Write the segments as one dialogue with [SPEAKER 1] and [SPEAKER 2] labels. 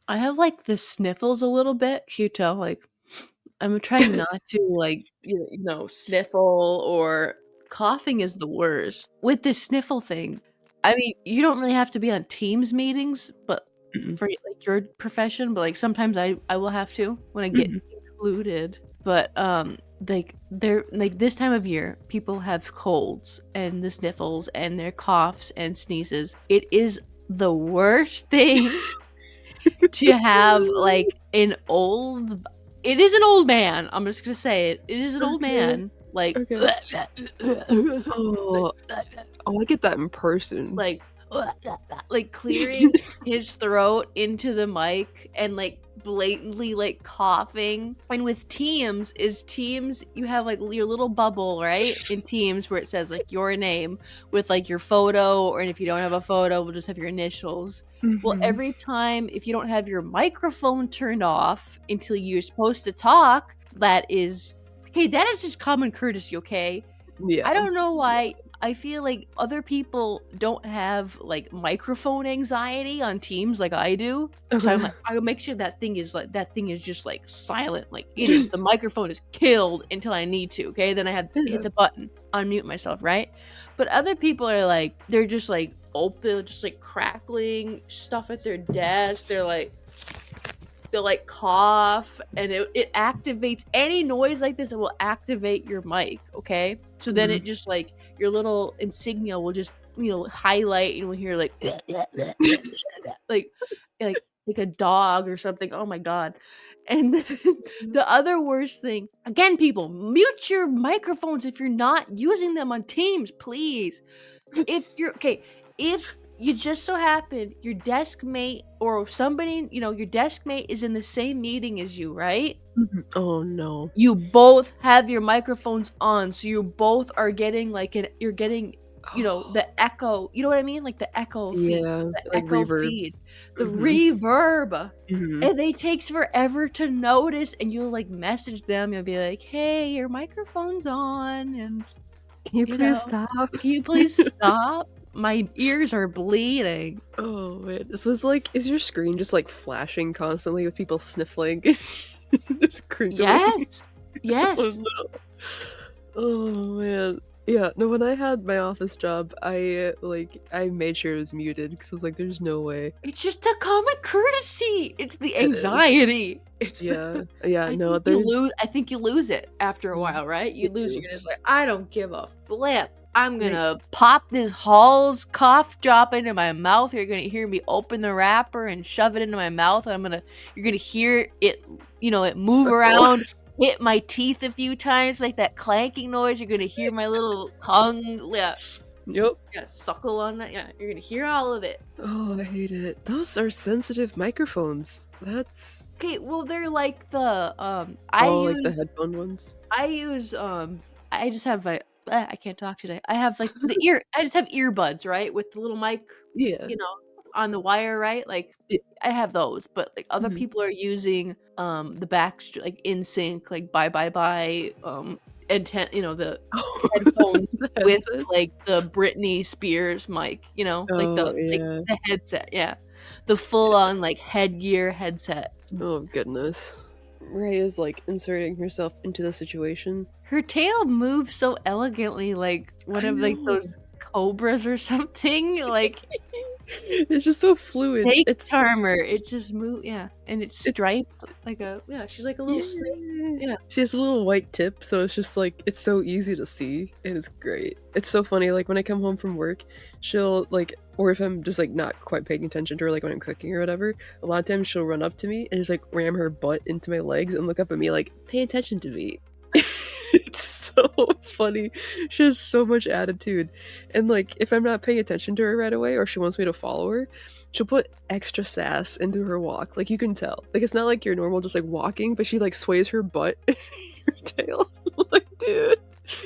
[SPEAKER 1] I have like the sniffles a little bit. You tell, like I'm trying not to like sniffle, or coughing is the worst. With this sniffle thing, I mean, you don't really have to be on Teams meetings, but
[SPEAKER 2] Mhm.
[SPEAKER 1] for like your profession, but like sometimes I will have to when I get
[SPEAKER 2] Mhm.
[SPEAKER 1] included. But like they're like this time of year, people have colds and the sniffles and their coughs and sneezes. It is the worst thing to have like an old it is an old man. I'm just gonna say it. It is an old
[SPEAKER 2] Okay.
[SPEAKER 1] man. Like
[SPEAKER 2] Okay. Oh, I get that in person.
[SPEAKER 1] like like clearing his throat into the mic and like blatantly like coughing. And with Teams, you have like your little bubble, right? In Teams where it says like your name with like your photo, or if you don't have a photo, we'll just have your initials. Well,
[SPEAKER 2] Mhm.
[SPEAKER 1] every time if you don't have your microphone turned off until you're supposed to talk, that is just common courtesy, okay?
[SPEAKER 2] Yeah.
[SPEAKER 1] I don't know why. I feel like other people don't have like microphone anxiety on Teams like I do. So I'm
[SPEAKER 2] Okay.
[SPEAKER 1] like, I'll make sure that thing is just like silent. Like it is. The microphone is killed until I need to. Okay, then I had
[SPEAKER 2] Yeah.
[SPEAKER 1] hit the button, unmute myself, right? But other people are like, they're just like they're just like crackling stuff at their desk. They'll like cough, and it activates any noise like this. It will activate your mic, okay? So then
[SPEAKER 2] Mhm.
[SPEAKER 1] it just like your little insignia will just highlight, and we'll hear like like like a dog or something. Oh my god. And the other worst thing, again, people, mute your microphones if you're not using them on Teams, please. If you just so happen your desk mate or somebody, your desk mate is in the same meeting as you, right?
[SPEAKER 2] Mhm. Oh, no.
[SPEAKER 1] You both have your microphones on, so you both are getting you're getting, the echo, you know what I mean? Like the echo feed,
[SPEAKER 2] Yeah,
[SPEAKER 1] the
[SPEAKER 2] like
[SPEAKER 1] echo feed,
[SPEAKER 2] reverbs.
[SPEAKER 1] the
[SPEAKER 2] Mhm.
[SPEAKER 1] reverb.
[SPEAKER 2] Mhm.
[SPEAKER 1] And they takes forever to notice, and you'll like message them, you'll be like, "Hey, your microphone's on, and
[SPEAKER 2] Can you
[SPEAKER 1] you
[SPEAKER 2] please
[SPEAKER 1] know,
[SPEAKER 2] stop?
[SPEAKER 1] can you please stop? My ears are bleeding."
[SPEAKER 2] Oh, man. This was like, is your screen just like flashing constantly with people sniffling? Just crinkling.
[SPEAKER 1] Yes.
[SPEAKER 2] Oh,
[SPEAKER 1] Yes.
[SPEAKER 2] no. Oh, man. Yeah, no, when I had my office job, I made sure it was muted because I was like, there's no way.
[SPEAKER 1] It's just a common courtesy. It's the
[SPEAKER 2] It is.
[SPEAKER 1] anxiety. It's the
[SPEAKER 2] Yeah. Yeah, no, there's
[SPEAKER 1] I think you lose it after a
[SPEAKER 2] mm,
[SPEAKER 1] while, right?
[SPEAKER 2] you
[SPEAKER 1] You lose it.
[SPEAKER 2] do.
[SPEAKER 1] You're just like, "I don't give a flip. I'm
[SPEAKER 2] Like,
[SPEAKER 1] gonna pop this Hall's cough drop into my mouth. You're gonna hear me open the wrapper and shove it into my mouth, and you're gonna hear it, it move
[SPEAKER 2] suckle.
[SPEAKER 1] around, hit my teeth a few times, make that clanking noise. You're gonna hear my little tongue,
[SPEAKER 2] Yep.
[SPEAKER 1] suckle on that. Yeah, you're gonna hear all of it."
[SPEAKER 2] Oh, I hate it. Those are sensitive microphones. That's
[SPEAKER 1] Okay, well, they're like the
[SPEAKER 2] oh, like the headphone ones?
[SPEAKER 1] I use I just have I can't talk today. I just have earbuds, right? With the little mic,
[SPEAKER 2] Yeah.
[SPEAKER 1] you know, on the wire, right? Like
[SPEAKER 2] Yeah.
[SPEAKER 1] I have those, but like other
[SPEAKER 2] Mhm.
[SPEAKER 1] people are using the like in sync, like bye, intent, the headphones
[SPEAKER 2] The
[SPEAKER 1] with
[SPEAKER 2] headsets?
[SPEAKER 1] like the Britney Spears mic, like
[SPEAKER 2] Oh, yeah.
[SPEAKER 1] the headset, yeah. The full on like headgear headset.
[SPEAKER 2] Oh, goodness. Ray is, like, inserting herself into the situation.
[SPEAKER 1] Her tail moves so elegantly, like one
[SPEAKER 2] I
[SPEAKER 1] of like
[SPEAKER 2] know.
[SPEAKER 1] those cobras or something, like
[SPEAKER 2] It's just so fluid.
[SPEAKER 1] snake
[SPEAKER 2] It's
[SPEAKER 1] charmer. It just yeah, and it's
[SPEAKER 2] it
[SPEAKER 1] striped like she's like a little snake.
[SPEAKER 2] yeah.
[SPEAKER 1] Yeah.
[SPEAKER 2] She has a little white tip, so it's just, like it's so easy to see. It is great. It's so funny, like, when I come home from work, she'll, like or if I'm just, like, not quite paying attention to her, like, when I'm cooking or whatever, a lot of times she'll run up to me and just, like, ram her butt into my legs and look up at me like, "Pay attention to me." It's so funny. She has so much attitude. And like if I'm not paying attention to her right away or she wants me to follow her, she'll put extra sass into her walk. Like you can tell. Like it's not like your normal just like walking, but she like sways her butt and her tail. Like, dude,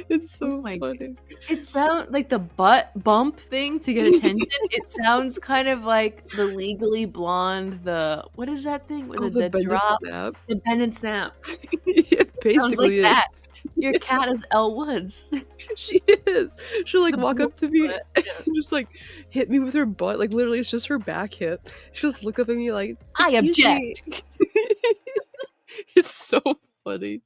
[SPEAKER 2] it's
[SPEAKER 1] Oh
[SPEAKER 2] so
[SPEAKER 1] my
[SPEAKER 2] funny.
[SPEAKER 1] It sounds like the butt bump thing to get attention. It sounds kind of like the Legally Blonde, what is that thing? With
[SPEAKER 2] Oh, the
[SPEAKER 1] the
[SPEAKER 2] bend and
[SPEAKER 1] drop?
[SPEAKER 2] snap.
[SPEAKER 1] The bend and snap.
[SPEAKER 2] It
[SPEAKER 1] Sounds like
[SPEAKER 2] basically
[SPEAKER 1] that.
[SPEAKER 2] is.
[SPEAKER 1] Your cat is Elle Woods.
[SPEAKER 2] She is. She'll like
[SPEAKER 1] The
[SPEAKER 2] walk
[SPEAKER 1] blue
[SPEAKER 2] up to me
[SPEAKER 1] butt.
[SPEAKER 2] and just like hit me with her butt. Like literally, it's just her back hip. She'll just look up at me like,
[SPEAKER 1] I
[SPEAKER 2] "Excuse me."
[SPEAKER 1] object.
[SPEAKER 2] It's so funny.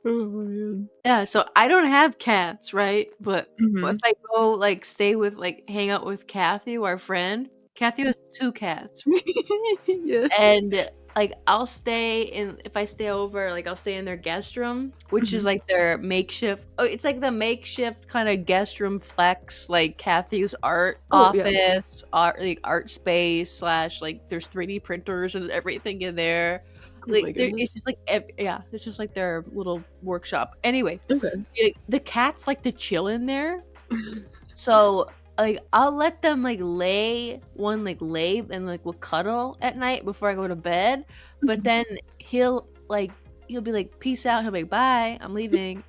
[SPEAKER 2] Oh man.
[SPEAKER 1] Yeah, so I don't have cats, right? But if
[SPEAKER 2] Mhm.
[SPEAKER 1] I go like hang out with Kathy, our friend, Kathy has 2 cats.
[SPEAKER 2] Yeah.
[SPEAKER 1] And like if I stay over, like I'll stay in their guest room, which is
[SPEAKER 2] Mhm.
[SPEAKER 1] like their makeshift. Oh, it's like the makeshift kind of guest room flex, like Kathy's art
[SPEAKER 2] Oh yeah.
[SPEAKER 1] office, art space slash like there's 3D printers and everything in there.
[SPEAKER 2] Oh my
[SPEAKER 1] It's
[SPEAKER 2] goodness.
[SPEAKER 1] just like yeah, it's just like their little workshop. Anyways,
[SPEAKER 2] Okay.
[SPEAKER 1] the cats like to chill in there, so like I'll let them like lay and like will cuddle at night before I go to bed. But
[SPEAKER 2] Mhm.
[SPEAKER 1] then he'll be like, peace out. He'll be like, bye, I'm leaving.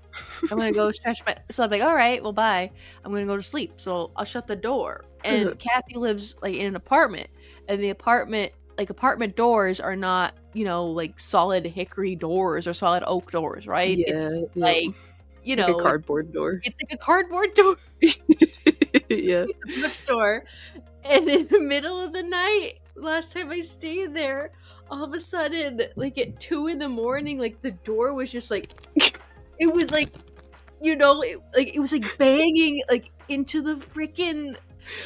[SPEAKER 1] I'm gonna go stretch my so I'm like, all right, well bye. I'm gonna go to sleep. So I'll shut the door.
[SPEAKER 2] Uh-huh.
[SPEAKER 1] And Kathy lives like in an apartment. And the apartment doors are not, like solid hickory doors or solid oak doors, right?
[SPEAKER 2] Yeah.
[SPEAKER 1] It's
[SPEAKER 2] Yep.
[SPEAKER 1] like,
[SPEAKER 2] Like a cardboard door.
[SPEAKER 1] it's like a cardboard door
[SPEAKER 2] Yeah.
[SPEAKER 1] at the bookstore. And in the middle of the night, last time I stayed there, all of a sudden, like at 2 in the morning, like the door was just like, it was like, it was like banging like into the freaking.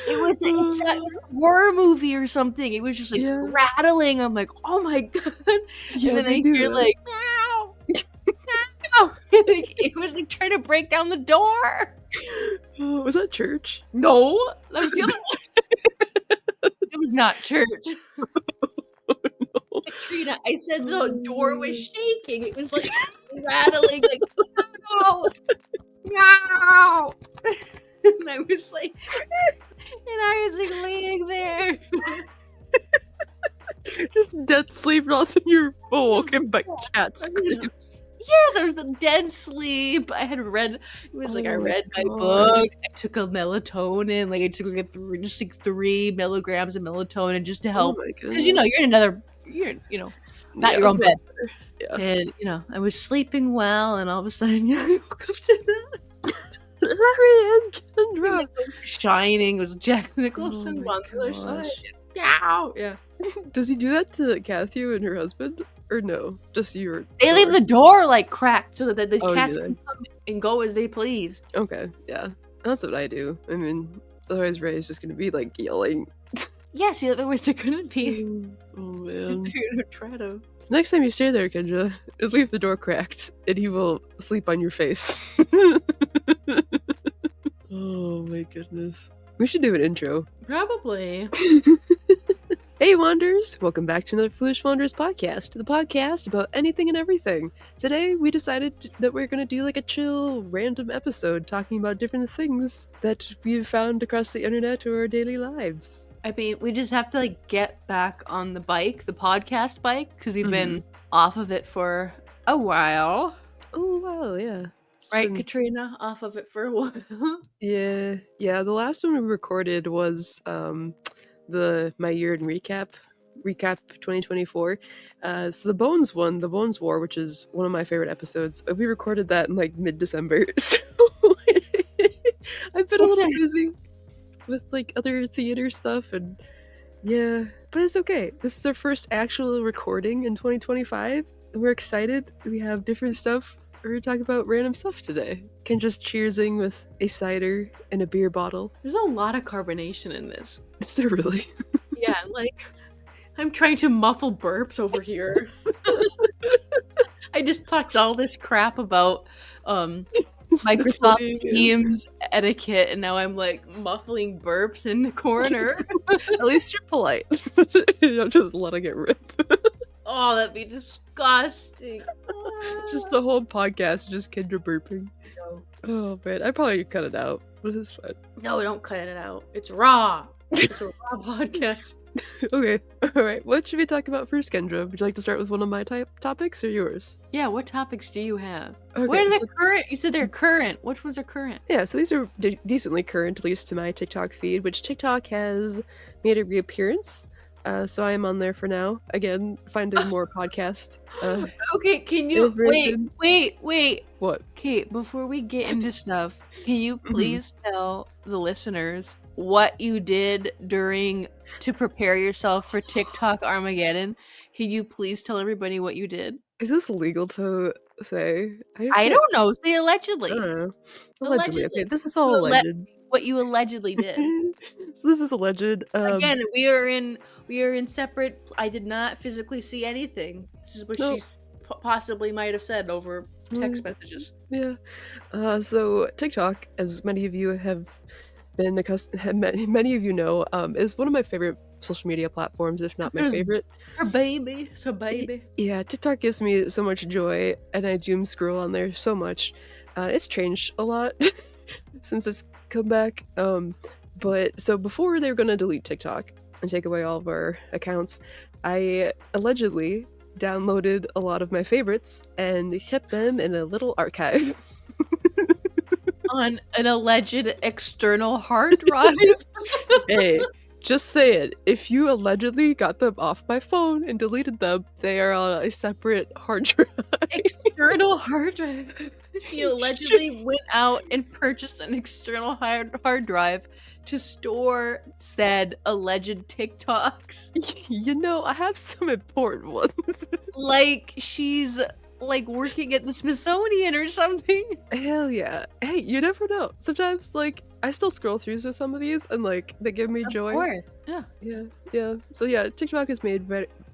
[SPEAKER 1] It was a horror movie or something. It was just like
[SPEAKER 2] Yeah.
[SPEAKER 1] rattling. I'm like, oh my god! And
[SPEAKER 2] Yeah,
[SPEAKER 1] then
[SPEAKER 2] they
[SPEAKER 1] I
[SPEAKER 2] do
[SPEAKER 1] hear
[SPEAKER 2] that.
[SPEAKER 1] like, meow, meow. Like, it was like trying to break down the door.
[SPEAKER 2] Oh, was that church?
[SPEAKER 1] No, that was the other one. It was not church.
[SPEAKER 2] No.
[SPEAKER 1] Katrina, I said the door was
[SPEAKER 2] Oh.
[SPEAKER 1] shaking. It was like rattling, like meow, meow. And I was like, laying there.
[SPEAKER 2] Just dead sleep and all of a sudden you're awoken by cat screams.
[SPEAKER 1] Yes, I was in dead sleep. I had read. It was like I
[SPEAKER 2] Oh my
[SPEAKER 1] read my
[SPEAKER 2] god.
[SPEAKER 1] book. I took a melatonin. Like I took like just like 3 milligrams of melatonin just to
[SPEAKER 2] Oh
[SPEAKER 1] help.
[SPEAKER 2] my
[SPEAKER 1] Because
[SPEAKER 2] goodness.
[SPEAKER 1] you're in another. You're not
[SPEAKER 2] Yeah,
[SPEAKER 1] your own bed.
[SPEAKER 2] yeah.
[SPEAKER 1] And I was sleeping well, and all of a sudden, I woke up to that.
[SPEAKER 2] Larry and
[SPEAKER 1] It
[SPEAKER 2] Kendra.
[SPEAKER 1] was like Shining. It was Jack
[SPEAKER 2] Oh
[SPEAKER 1] Nicholson
[SPEAKER 2] my
[SPEAKER 1] on the other side.
[SPEAKER 2] gosh.
[SPEAKER 1] Meow. Yeah.
[SPEAKER 2] Does he do that to Kathy and her husband? Or no? Just your
[SPEAKER 1] They leave
[SPEAKER 2] door?
[SPEAKER 1] the door like cracked so that the
[SPEAKER 2] Oh, do
[SPEAKER 1] cats
[SPEAKER 2] they?
[SPEAKER 1] can come and go as they please.
[SPEAKER 2] Okay, yeah. That's what I do. I mean, otherwise Ray's just gonna be like yelling.
[SPEAKER 1] Yes, yeah, otherwise they're gonna be.
[SPEAKER 2] Oh man.
[SPEAKER 1] They're gonna try to.
[SPEAKER 2] Next time you stay there, Kendra, just leave the door cracked and he will sleep on your face. Oh my goodness. We should do an intro.
[SPEAKER 1] Probably.
[SPEAKER 2] Hey Wanderers! Welcome back to another Foolish Wanderers podcast, the podcast about anything and everything. Today we decided that we're going to do like a chill, random episode talking about different things that we've found across the internet or our daily lives.
[SPEAKER 1] I mean, we just have to like get back on the podcast bike, because we've
[SPEAKER 2] Mhm.
[SPEAKER 1] been off of it for a while.
[SPEAKER 2] Oh wow, yeah. It's
[SPEAKER 1] Right,
[SPEAKER 2] been-
[SPEAKER 1] Katrina? Off of it for a while.
[SPEAKER 2] Yeah, the last one we recorded was my year in recap 2024. So the Bones War, which is one of my favorite episodes. We recorded that in like mid-December. So I've been a little busy with like other theater stuff and yeah, but it's okay. This is our first actual recording in 2025 and we're excited. We have different stuff. We're gonna talk about random stuff today. Can just cheersing with a cider and a beer bottle.
[SPEAKER 1] There's a lot of carbonation in this.
[SPEAKER 2] Is there really?
[SPEAKER 1] Yeah, like I'm trying to muffle burps over here. I just talked all this crap about Microsoft
[SPEAKER 2] Sniffling and-
[SPEAKER 1] Teams etiquette, and now I'm like muffling burps in the corner.
[SPEAKER 2] At least you're polite. You're not just letting it rip.
[SPEAKER 1] Oh, that'd be disgusting.
[SPEAKER 2] Just the whole podcast, just Kendra burping.
[SPEAKER 1] No.
[SPEAKER 2] Oh man, I'd probably cut it out, but it's fine.
[SPEAKER 1] No, don't cut it out. It's raw. It's a raw podcast.
[SPEAKER 2] Okay, alright. What should we talk about first, Kendra? Would you like to start with one of my topics or yours?
[SPEAKER 1] Yeah, what topics do you have?
[SPEAKER 2] Okay,
[SPEAKER 1] What are
[SPEAKER 2] so-
[SPEAKER 1] the current? You said they're current. Which ones are current?
[SPEAKER 2] Yeah, so these are decently current, at least to my TikTok feed, which TikTok has made a reappearance. So I am on there for now. Again, finding more podcast.
[SPEAKER 1] Okay, can you
[SPEAKER 2] information.
[SPEAKER 1] wait?
[SPEAKER 2] What?
[SPEAKER 1] Okay, before we get into stuff, can you
[SPEAKER 2] Mm-hmm.
[SPEAKER 1] please tell the listeners what you did to prepare yourself for TikTok Armageddon? Can you please tell everybody what you did?
[SPEAKER 2] Is this legal to say?
[SPEAKER 1] I don't know. Say allegedly.
[SPEAKER 2] I don't know. Allegedly. Okay, this is all
[SPEAKER 1] You
[SPEAKER 2] alleged.
[SPEAKER 1] What you allegedly did.
[SPEAKER 2] So this is alleged.
[SPEAKER 1] Again, we are in separate. I did not physically see anything. This is what
[SPEAKER 2] Nope.
[SPEAKER 1] she possibly might have said over text messages.
[SPEAKER 2] Yeah. So TikTok, as many of you have been accustomed, many of you know, is one of my favorite social media platforms, if not my favorite.
[SPEAKER 1] Her baby. It's her baby.
[SPEAKER 2] Yeah, TikTok gives me so much joy, and I doom scroll on there so much. It's changed a lot since it's come back. But so before they were gonna delete TikTok and take away all of our accounts, I allegedly downloaded a lot of my favorites and kept them in a little archive.
[SPEAKER 1] On an alleged external hard drive.
[SPEAKER 2] Hey, just say it. If you allegedly got them off my phone and deleted them, they are on a separate hard drive.
[SPEAKER 1] External hard drive. She allegedly went out and purchased an external hard drive to store said alleged TikToks.
[SPEAKER 2] You know, I have some important ones.
[SPEAKER 1] Like she's like working at the Smithsonian or something.
[SPEAKER 2] Hell yeah. Hey, you never know. Sometimes, like, I still scroll through some of these and, like, they give me joy.
[SPEAKER 1] Of course. Yeah.
[SPEAKER 2] Yeah. So, yeah, TikTok has made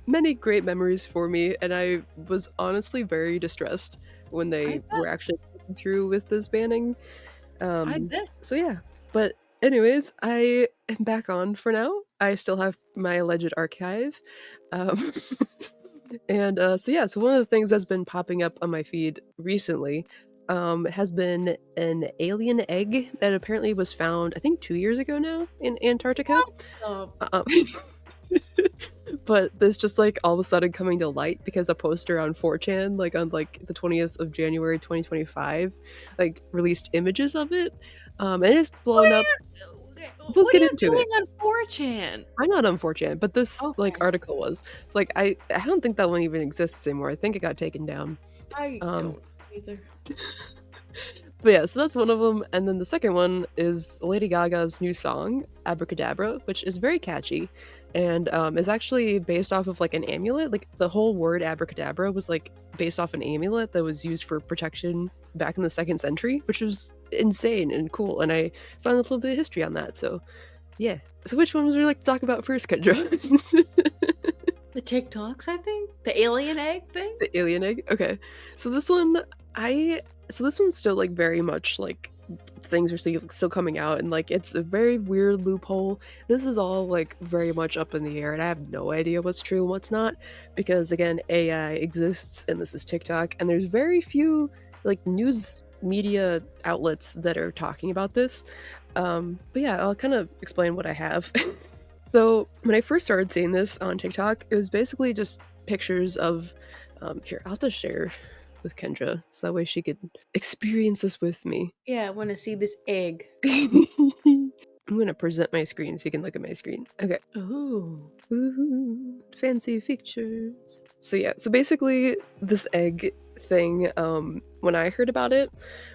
[SPEAKER 2] many great memories for me, and I was honestly very distressed when they were actually going through with this banning.
[SPEAKER 1] I bet.
[SPEAKER 2] So, yeah. But, anyways, I am back on for now. I still have my alleged archive. And so one of the things that's been popping up on my feed recently has been an alien egg that apparently was found, I think 2 years ago now, in Antarctica. But there's just like all of a sudden coming to light because a poster on 4chan, like on like the 20th of January 2025, like released images of it. And it's blown up. We'll get into it.
[SPEAKER 1] On 4chan?
[SPEAKER 2] I'm not on 4chan, but this like
[SPEAKER 1] Okay.
[SPEAKER 2] article was. So like I don't think that one even exists anymore. I think it got taken down.
[SPEAKER 1] I don't either.
[SPEAKER 2] But yeah, so that's one of them. And then the second one is Lady Gaga's new song, Abracadabra, which is very catchy and is actually based off of like an amulet. Like the whole word abracadabra was like based off an amulet that was used for protection back in the 2nd century, which was insane and cool. And I found a little bit of history on that. So yeah. So which one would you like to talk about first, Kendra?
[SPEAKER 1] The TikToks, I think? The alien egg thing?
[SPEAKER 2] The alien egg? Okay. So this one, this one's still like very much like things are still coming out and like it's a very weird loophole. This is all like very much up in the air and I have no idea what's true and what's not because again, AI exists and this is TikTok and there's very few like news media outlets that are talking about this. But yeah, I'll kind of explain what I have. So when I first started seeing this on TikTok, it was basically just pictures of here, I'll just share with Kendra so that way she could experience this with me.
[SPEAKER 1] Yeah, I want to see this egg.
[SPEAKER 2] I'm gonna present my screen so you can look at my screen. Okay.
[SPEAKER 1] Ooh.
[SPEAKER 2] Ooh, fancy pictures. So yeah, so basically this egg thing, when I heard about it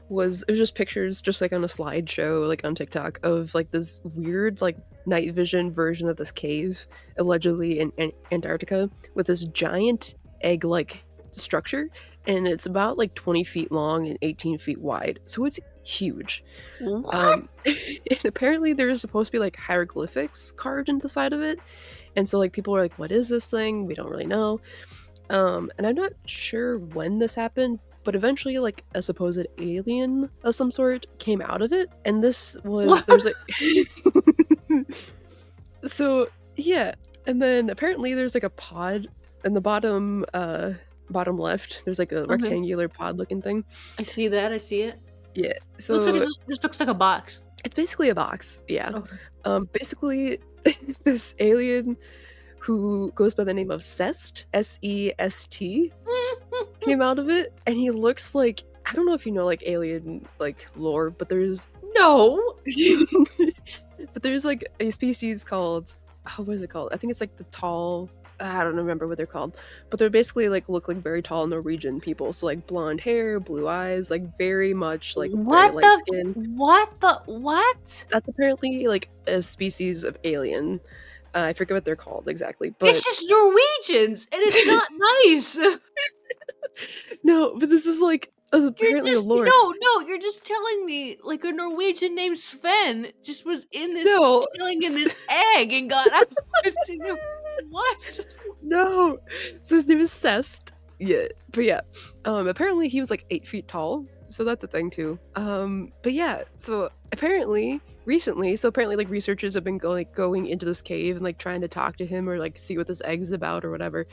[SPEAKER 2] was just pictures just like on a slideshow like on TikTok of like this weird like night vision version of this cave allegedly in Antarctica with this giant egg like structure and it's about like 20 feet long and 18 feet wide, so it's huge.
[SPEAKER 1] What?
[SPEAKER 2] And apparently there's supposed to be like hieroglyphics carved into the side of it, and so like people are like, what is this thing? We don't really know. And I'm not sure when this happened, but eventually like a supposed alien of some sort came out of it, and this was there's like so yeah, and then apparently there's like a pod in the bottom bottom left, there's like a
[SPEAKER 1] Okay.
[SPEAKER 2] rectangular pod looking thing.
[SPEAKER 1] I see that. I see it.
[SPEAKER 2] Yeah.
[SPEAKER 1] Looks like it
[SPEAKER 2] So
[SPEAKER 1] just looks like a box.
[SPEAKER 2] it's basically a box. Yeah.
[SPEAKER 1] Okay.
[SPEAKER 2] Basically, this alien who goes by the name of Sest, S-E-S-T, came out of it, and he looks like, I don't know if you know like alien like lore, but there's
[SPEAKER 1] No.
[SPEAKER 2] but there's like a species called, oh, what is it called? I think it's like the tall. I don't remember what they're called, but they're basically like look like very tall Norwegian people. So like blonde hair, blue eyes, like very much like very
[SPEAKER 1] What
[SPEAKER 2] light
[SPEAKER 1] the?
[SPEAKER 2] skin.
[SPEAKER 1] What?
[SPEAKER 2] That's apparently like a species of alien. I forget what they're called exactly,
[SPEAKER 1] It's
[SPEAKER 2] but
[SPEAKER 1] just Norwegians, and it's not nice.
[SPEAKER 2] no, but this is like
[SPEAKER 1] You're
[SPEAKER 2] apparently a
[SPEAKER 1] just
[SPEAKER 2] lore.
[SPEAKER 1] no, you're just telling me like a Norwegian named Sven just was in this
[SPEAKER 2] No,
[SPEAKER 1] chilling in this egg and got out into what?
[SPEAKER 2] no. So his name is Cest. Yeah, but yeah. Apparently he was like 8 feet tall, so that's a thing too. But yeah, so apparently recently, like researchers have been going into this cave and like trying to talk to him or like see what this egg's about or whatever.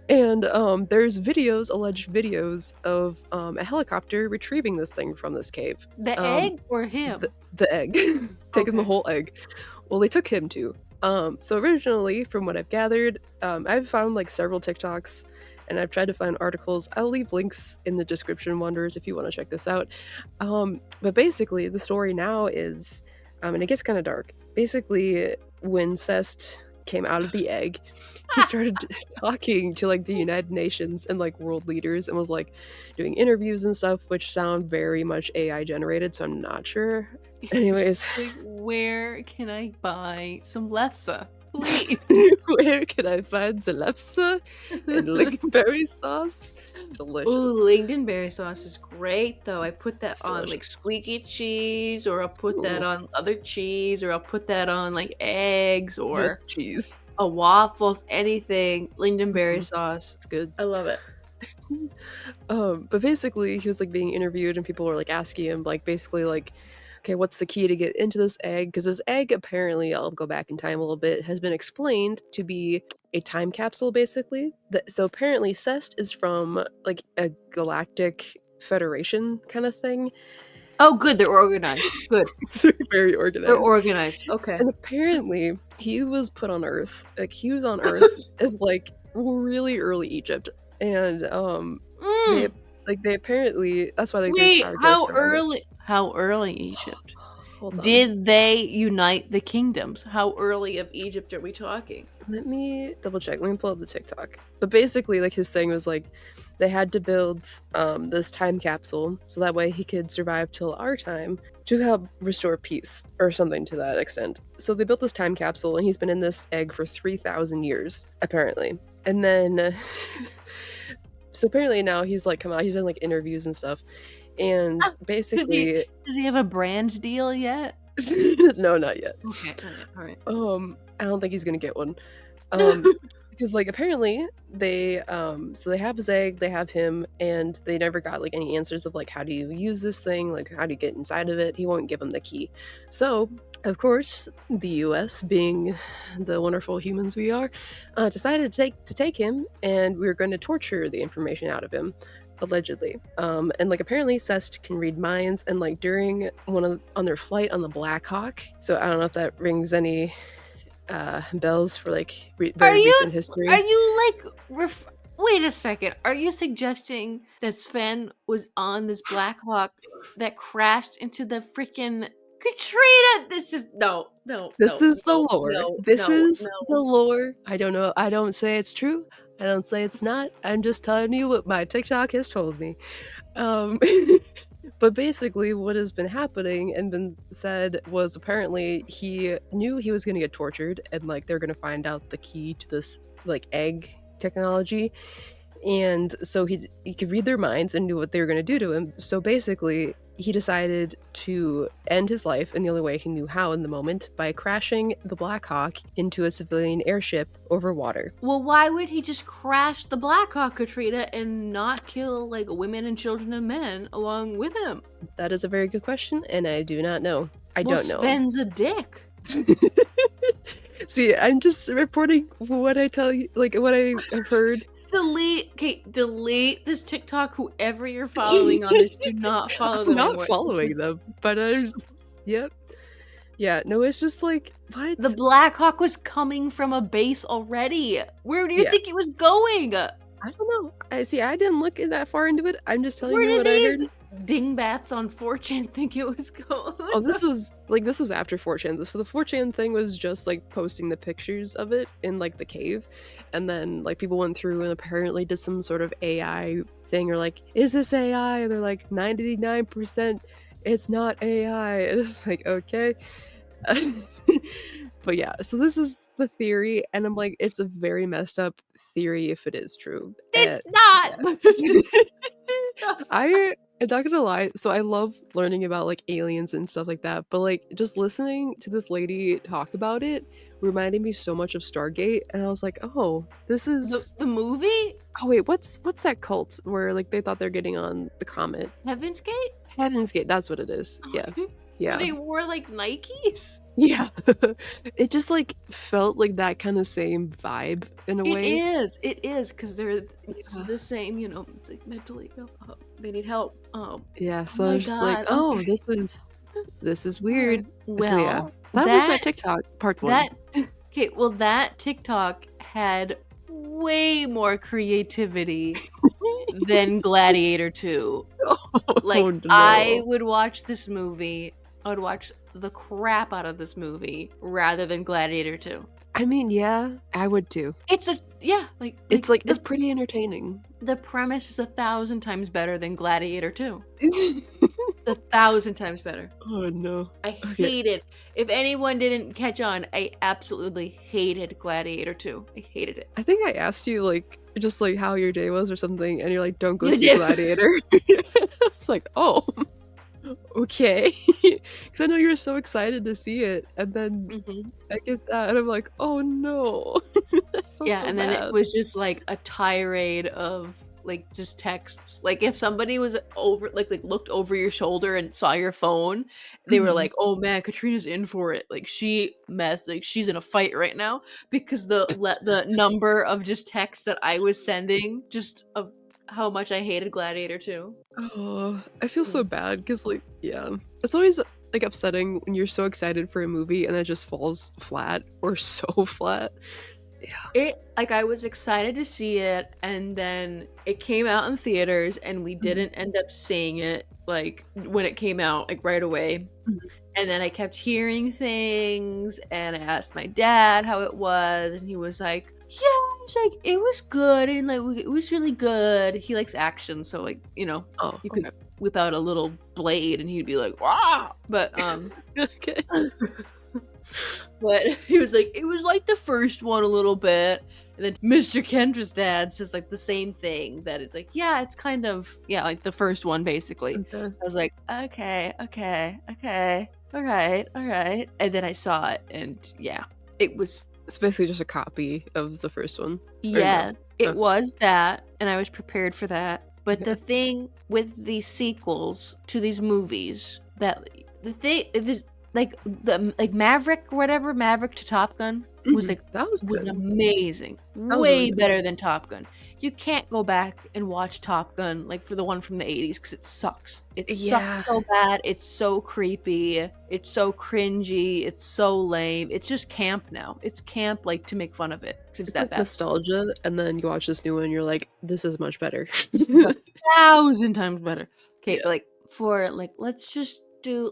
[SPEAKER 2] And there's alleged videos of a helicopter retrieving this thing from this cave.
[SPEAKER 1] The
[SPEAKER 2] Um,
[SPEAKER 1] egg or him?
[SPEAKER 2] the egg, taking the
[SPEAKER 1] Okay.
[SPEAKER 2] whole egg. Well, they took him too. So originally, from what I've gathered, I've found like several TikToks, and I've tried to find articles. I'll leave links in the description, Wonders, if you want to check this out. But basically, the story now is, and it gets kind of dark. Basically, when Cest came out of the egg, he started talking to like the United Nations and like world leaders and was like doing interviews and stuff, which sound very much AI generated, so I'm not sure. Anyways,
[SPEAKER 1] Like, where can I buy some lefse? Please.
[SPEAKER 2] where can I find Zalepsa and lingonberry sauce? Delicious.
[SPEAKER 1] Ooh, lingonberry sauce is great though. I put that
[SPEAKER 2] It's
[SPEAKER 1] on like
[SPEAKER 2] delicious.
[SPEAKER 1] squeaky cheese, or I'll put that
[SPEAKER 2] Ooh,
[SPEAKER 1] on other cheese, or I'll put that on like eggs or
[SPEAKER 2] just cheese.
[SPEAKER 1] a waffles, anything. Lingonberry
[SPEAKER 2] Mhm.
[SPEAKER 1] sauce.
[SPEAKER 2] It's good.
[SPEAKER 1] I love it.
[SPEAKER 2] But basically he was like being interviewed and people were like asking him like basically like, okay, what's the key to get into this egg? Because this egg apparently, I'll go back in time a little bit, has been explained to be a time capsule basically. So apparently Cest is from like a galactic federation kind of thing.
[SPEAKER 1] Oh, good. They're organized. Good.
[SPEAKER 2] They're very
[SPEAKER 1] They're
[SPEAKER 2] organized.
[SPEAKER 1] organized. Okay.
[SPEAKER 2] And apparently he was put on Earth. Like he was on Earth as like really early Egypt. And they
[SPEAKER 1] Mm.
[SPEAKER 2] they apparently, that's why like there's
[SPEAKER 1] Wait,
[SPEAKER 2] hieroglyphs around it.
[SPEAKER 1] how early Egypt?
[SPEAKER 2] Hold on.
[SPEAKER 1] Did they unite the kingdoms? How early of Egypt are we talking?
[SPEAKER 2] Let me double check. Let me pull up the TikTok. But basically, like his thing was like they had to build this time capsule so that way he could survive till our time to help restore peace or something to that extent. So they built this time capsule and he's been in this egg for 3,000 years apparently. And then so apparently now he's like come out, he's done like interviews and stuff. And basically
[SPEAKER 1] Does he have a brand deal yet?
[SPEAKER 2] no, not yet.
[SPEAKER 1] Okay, all right.
[SPEAKER 2] I don't think he's gonna get one. Because like apparently they so they have his egg, they have him, and they never got like any answers of like how do you use this thing, like how do you get inside of it. He won't give him the key. So of course the US, being the wonderful humans we are, decided to take him, and we were going to torture the information out of him. Allegedly, and like apparently Cest can read minds, and like during on their flight on the Black Hawk. So I don't know if that rings any bells for like very recent history.
[SPEAKER 1] Are you like wait a second. Are you suggesting that Sven was on this Black Hawk that crashed into the freaking Katrina? This is
[SPEAKER 2] This is the lore. This is the
[SPEAKER 1] no.
[SPEAKER 2] lore. I don't know. I don't say it's true. I don't say it's not. I'm just telling you what my TikTok has told me. But basically, what has been happening and been said was apparently he knew he was going to get tortured, and like they're going to find out the key to this like egg technology, and so he could read their minds and knew what they were going to do to him. So basically, he decided to end his life in the only way he knew how in the moment, by crashing the Black Hawk into a civilian airship over water.
[SPEAKER 1] Well, why would he just crash the Black Hawk, Katrina, and not kill like women and children and men along with him?
[SPEAKER 2] That is a very good question, and I do not know. I don't know.
[SPEAKER 1] Sven's a dick.
[SPEAKER 2] See, I'm just reporting what I tell you, like what I have heard.
[SPEAKER 1] delete this TikTok. Whoever you're following on this, do not follow
[SPEAKER 2] I'm
[SPEAKER 1] them
[SPEAKER 2] not
[SPEAKER 1] anymore. This
[SPEAKER 2] following
[SPEAKER 1] is
[SPEAKER 2] them, but yep. Yeah, no, it's just like,
[SPEAKER 1] the
[SPEAKER 2] what?
[SPEAKER 1] Black Hawk was coming from a base already. Where do you
[SPEAKER 2] Yeah,
[SPEAKER 1] think it was going?
[SPEAKER 2] I don't know. I see. I didn't look that far into it. I'm just telling
[SPEAKER 1] Where
[SPEAKER 2] you
[SPEAKER 1] did
[SPEAKER 2] what I heard.
[SPEAKER 1] these dingbats on 4chan think it was going?
[SPEAKER 2] Oh, this was after 4chan. So the 4chan thing was just like posting the pictures of it in like the cave, and then like people went through and apparently did some sort of AI thing or like, is this AI? And they're like 99%, it's not AI. And it's like, okay. But yeah, so this is the theory, and I'm like, it's a very messed up theory if it is true.
[SPEAKER 1] It's
[SPEAKER 2] Yeah.
[SPEAKER 1] not.
[SPEAKER 2] I'm not gonna lie, so I love learning about like aliens and stuff like that, but like just listening to this lady talk about it reminded me so much of Stargate, and I was like, oh, this is
[SPEAKER 1] The movie
[SPEAKER 2] oh wait, what's that cult where like they thought they're getting on the comet?
[SPEAKER 1] Heaven's Gate.
[SPEAKER 2] Heaven's Gate, that's what it is. Yeah. Yeah.
[SPEAKER 1] They wore like Nikes.
[SPEAKER 2] Yeah. It just like felt like that kind of same vibe in a way.
[SPEAKER 1] It is, because it's the same, it's like mentally ill. Oh, they need help.
[SPEAKER 2] Yeah,
[SPEAKER 1] Oh
[SPEAKER 2] so I
[SPEAKER 1] my
[SPEAKER 2] was just like,
[SPEAKER 1] God,
[SPEAKER 2] oh,
[SPEAKER 1] okay.
[SPEAKER 2] this is weird. So yeah.
[SPEAKER 1] Well,
[SPEAKER 2] That was my TikTok part one.
[SPEAKER 1] that TikTok had way more creativity than Gladiator 2. Like,
[SPEAKER 2] Oh, no.
[SPEAKER 1] I would watch this movie. I would watch the crap out of this movie rather than Gladiator 2.
[SPEAKER 2] I mean, yeah, I would too.
[SPEAKER 1] It's
[SPEAKER 2] It's pretty entertaining.
[SPEAKER 1] the premise is 1,000 times better than Gladiator 2. 1,000 times better.
[SPEAKER 2] Oh no.
[SPEAKER 1] I hated. If anyone didn't catch on, I absolutely hated Gladiator 2. I hated it.
[SPEAKER 2] I think I asked you like just like how your day was or something, and you're like, don't go
[SPEAKER 1] You
[SPEAKER 2] see
[SPEAKER 1] did.
[SPEAKER 2] Gladiator. It's like, oh, okay. Because I know you were so excited to see it, and then
[SPEAKER 1] Mhm.
[SPEAKER 2] I get that, and I'm like, oh no. I felt
[SPEAKER 1] Yeah,
[SPEAKER 2] so
[SPEAKER 1] and then
[SPEAKER 2] bad.
[SPEAKER 1] it was just like a tirade of like just texts. Like if somebody was over like looked over your shoulder and saw your phone, they were
[SPEAKER 2] Mhm.
[SPEAKER 1] like, "Oh man, Katrina's in for it. Like she's in a fight right now," because the number of just texts that I was sending just of how much I hated Gladiator 2.
[SPEAKER 2] Oh, I feel so
[SPEAKER 1] Mm.
[SPEAKER 2] bad because, like, yeah, it's always like upsetting when you're so excited for a movie and it just falls flat or so flat. Yeah.
[SPEAKER 1] I was excited to see it, and then it came out in theaters and we didn't end up seeing it like when it came out like right away.
[SPEAKER 2] Mhm.
[SPEAKER 1] And then I kept hearing things, and I asked my dad how it was, and he was like, "Yeah, it's like it was good, and like it was really good." He likes action, so like
[SPEAKER 2] Oh,
[SPEAKER 1] you could whip out a little blade, and he'd be like, "Wow!" But
[SPEAKER 2] okay.
[SPEAKER 1] but he was like, it was like the first one a little bit. And then Mr. Kendra's dad says like the same thing, that it's like, yeah, it's kind of, yeah, like the first one basically.
[SPEAKER 2] Okay.
[SPEAKER 1] I was like, okay, all right. And then I saw it, and yeah, it was,
[SPEAKER 2] It's basically just a copy of the first one.
[SPEAKER 1] yeah, it
[SPEAKER 2] Okay.
[SPEAKER 1] was that, and I was prepared for that. But
[SPEAKER 2] Okay.
[SPEAKER 1] the thing with these sequels to these movies, that the thing, like Maverick or whatever, Maverick to Top Gun was like
[SPEAKER 2] that was good.
[SPEAKER 1] amazing,
[SPEAKER 2] was
[SPEAKER 1] way
[SPEAKER 2] really good.
[SPEAKER 1] better than Top Gun. You can't go back and watch Top Gun like for the one from the 80s because it sucks. It
[SPEAKER 2] Yeah.
[SPEAKER 1] sucks so bad. It's so creepy. It's so cringy. It's so lame. It's just camp now. It's camp like to make fun of it because it's that
[SPEAKER 2] like
[SPEAKER 1] bad.
[SPEAKER 2] nostalgia, and then you watch this new one, and you're like, this is much better.
[SPEAKER 1] 1,000 times better. Okay,
[SPEAKER 2] Yeah.
[SPEAKER 1] but like for like let's do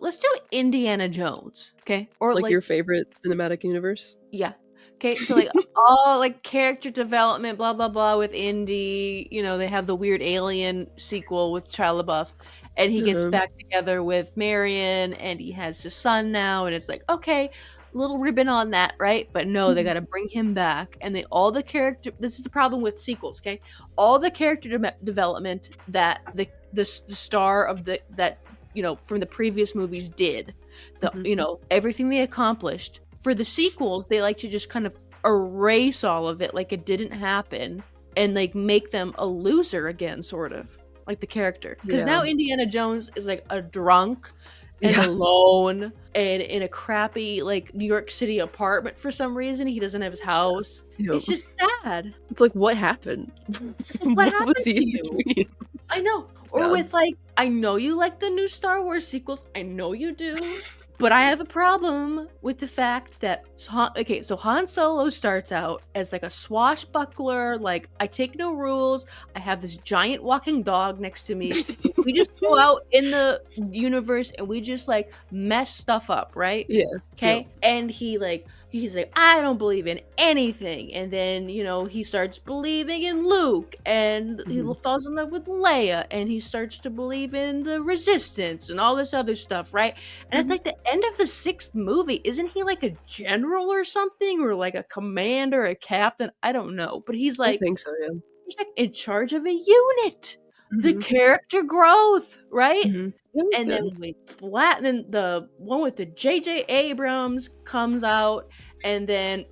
[SPEAKER 1] Indiana Jones, okay? Or
[SPEAKER 2] Like your favorite cinematic universe?
[SPEAKER 1] yeah. Okay, so like all like character development, blah blah blah with Indy, they have the weird alien sequel with Shia LaBeouf, and he gets
[SPEAKER 2] Mhm.
[SPEAKER 1] back together with Marion, and he has his son now, and it's like, okay, little ribbon on that, right? But no, they
[SPEAKER 2] Mhm.
[SPEAKER 1] got to bring him back, and this is the problem with sequels, okay? All the character development that the star of that from the previous movies did,
[SPEAKER 2] Mhm.
[SPEAKER 1] everything they accomplished. For the sequels, they like to just kind of erase all of it like it didn't happen, and like make them a loser again, sort of like the character. Because now
[SPEAKER 2] Yeah.
[SPEAKER 1] Indiana Jones is like a drunk, and
[SPEAKER 2] Yeah.
[SPEAKER 1] alone and in a crappy like New York City apartment for some reason. He doesn't have his house.
[SPEAKER 2] Yep.
[SPEAKER 1] It's just sad.
[SPEAKER 2] It's like, what happened?
[SPEAKER 1] Like, what
[SPEAKER 2] What was
[SPEAKER 1] happened
[SPEAKER 2] the
[SPEAKER 1] to
[SPEAKER 2] in
[SPEAKER 1] you?
[SPEAKER 2] between?
[SPEAKER 1] I know. Or
[SPEAKER 2] Yeah.
[SPEAKER 1] with like, I know you like the new Star Wars sequels. I know you do. But I have a problem with the fact that so Han Solo starts out as like a swashbuckler, like I take no rules. I have this giant walking dog next to me. We just go out in the universe and we just like mess stuff up, right?
[SPEAKER 2] Yeah. Yep.
[SPEAKER 1] Okay? And he's like, I don't believe in anything. And then, he starts believing in Luke and he
[SPEAKER 2] Mhm.
[SPEAKER 1] falls in love with Leia and he starts to believe in the Resistance and all this other stuff, right? And at
[SPEAKER 2] Mhm.
[SPEAKER 1] like the end of the 6th movie, isn't he like a general or something? Or like a commander, a captain? I don't know. But he's
[SPEAKER 2] I
[SPEAKER 1] like
[SPEAKER 2] think so, yeah.
[SPEAKER 1] in charge of a unit. The
[SPEAKER 2] Mhm.
[SPEAKER 1] character growth, right?
[SPEAKER 2] Mhm. It was
[SPEAKER 1] And
[SPEAKER 2] good.
[SPEAKER 1] then then the one with the J.J. Abrams comes out, and then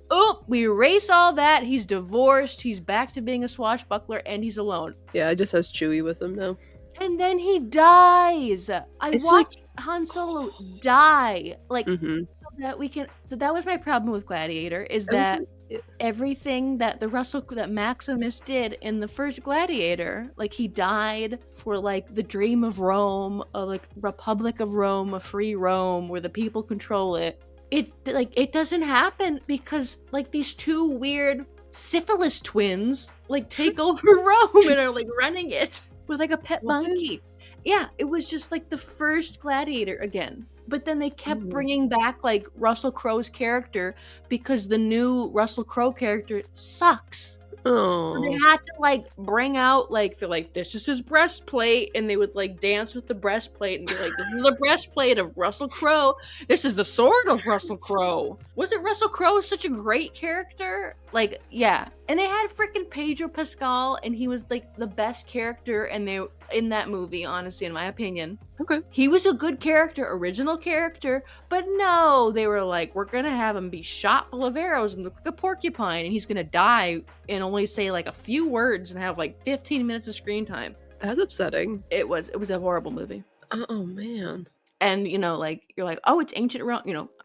[SPEAKER 1] we erase all that. He's divorced. He's back to being a swashbuckler, and he's alone.
[SPEAKER 2] Yeah, it just has Chewie with him now.
[SPEAKER 1] And then he dies. I
[SPEAKER 2] It's like
[SPEAKER 1] watched Han Solo die, like
[SPEAKER 2] Mhm.
[SPEAKER 1] so that we can. So that was my problem with Gladiator, is
[SPEAKER 2] I was
[SPEAKER 1] that
[SPEAKER 2] like
[SPEAKER 1] everything that that Maximus did in the first Gladiator, like he died for like the dream of Rome, a like Republic of Rome, a free Rome where the people control it. It doesn't happen because like these two weird syphilis twins like take over Rome and are like running it with like a pet
[SPEAKER 2] what?
[SPEAKER 1] monkey. Yeah, it was just like the first Gladiator again. But then they kept
[SPEAKER 2] Oh.
[SPEAKER 1] bringing back like Russell Crowe's character because the new Russell Crowe character sucks. So they
[SPEAKER 2] Oh.
[SPEAKER 1] had to like bring out like they're like, this is his breastplate, and they would like dance with the breastplate and be like, this is the breastplate of Russell Crowe. This is the sword of Russell Crowe. Wasn't Russell Crowe such a great character? Like, yeah. And they had freaking Pedro Pascal, and he was like the best character in that movie, honestly, in my opinion.
[SPEAKER 2] Okay.
[SPEAKER 1] He was a good character, original character, but no, they were like, we're gonna have him be shot full of arrows and look like a porcupine, and he's gonna die and only say like a few words and have like 15 minutes of screen time.
[SPEAKER 2] That's upsetting.
[SPEAKER 1] It was a horrible movie.
[SPEAKER 2] Oh man.
[SPEAKER 1] And like you're like, oh, it's ancient Rome,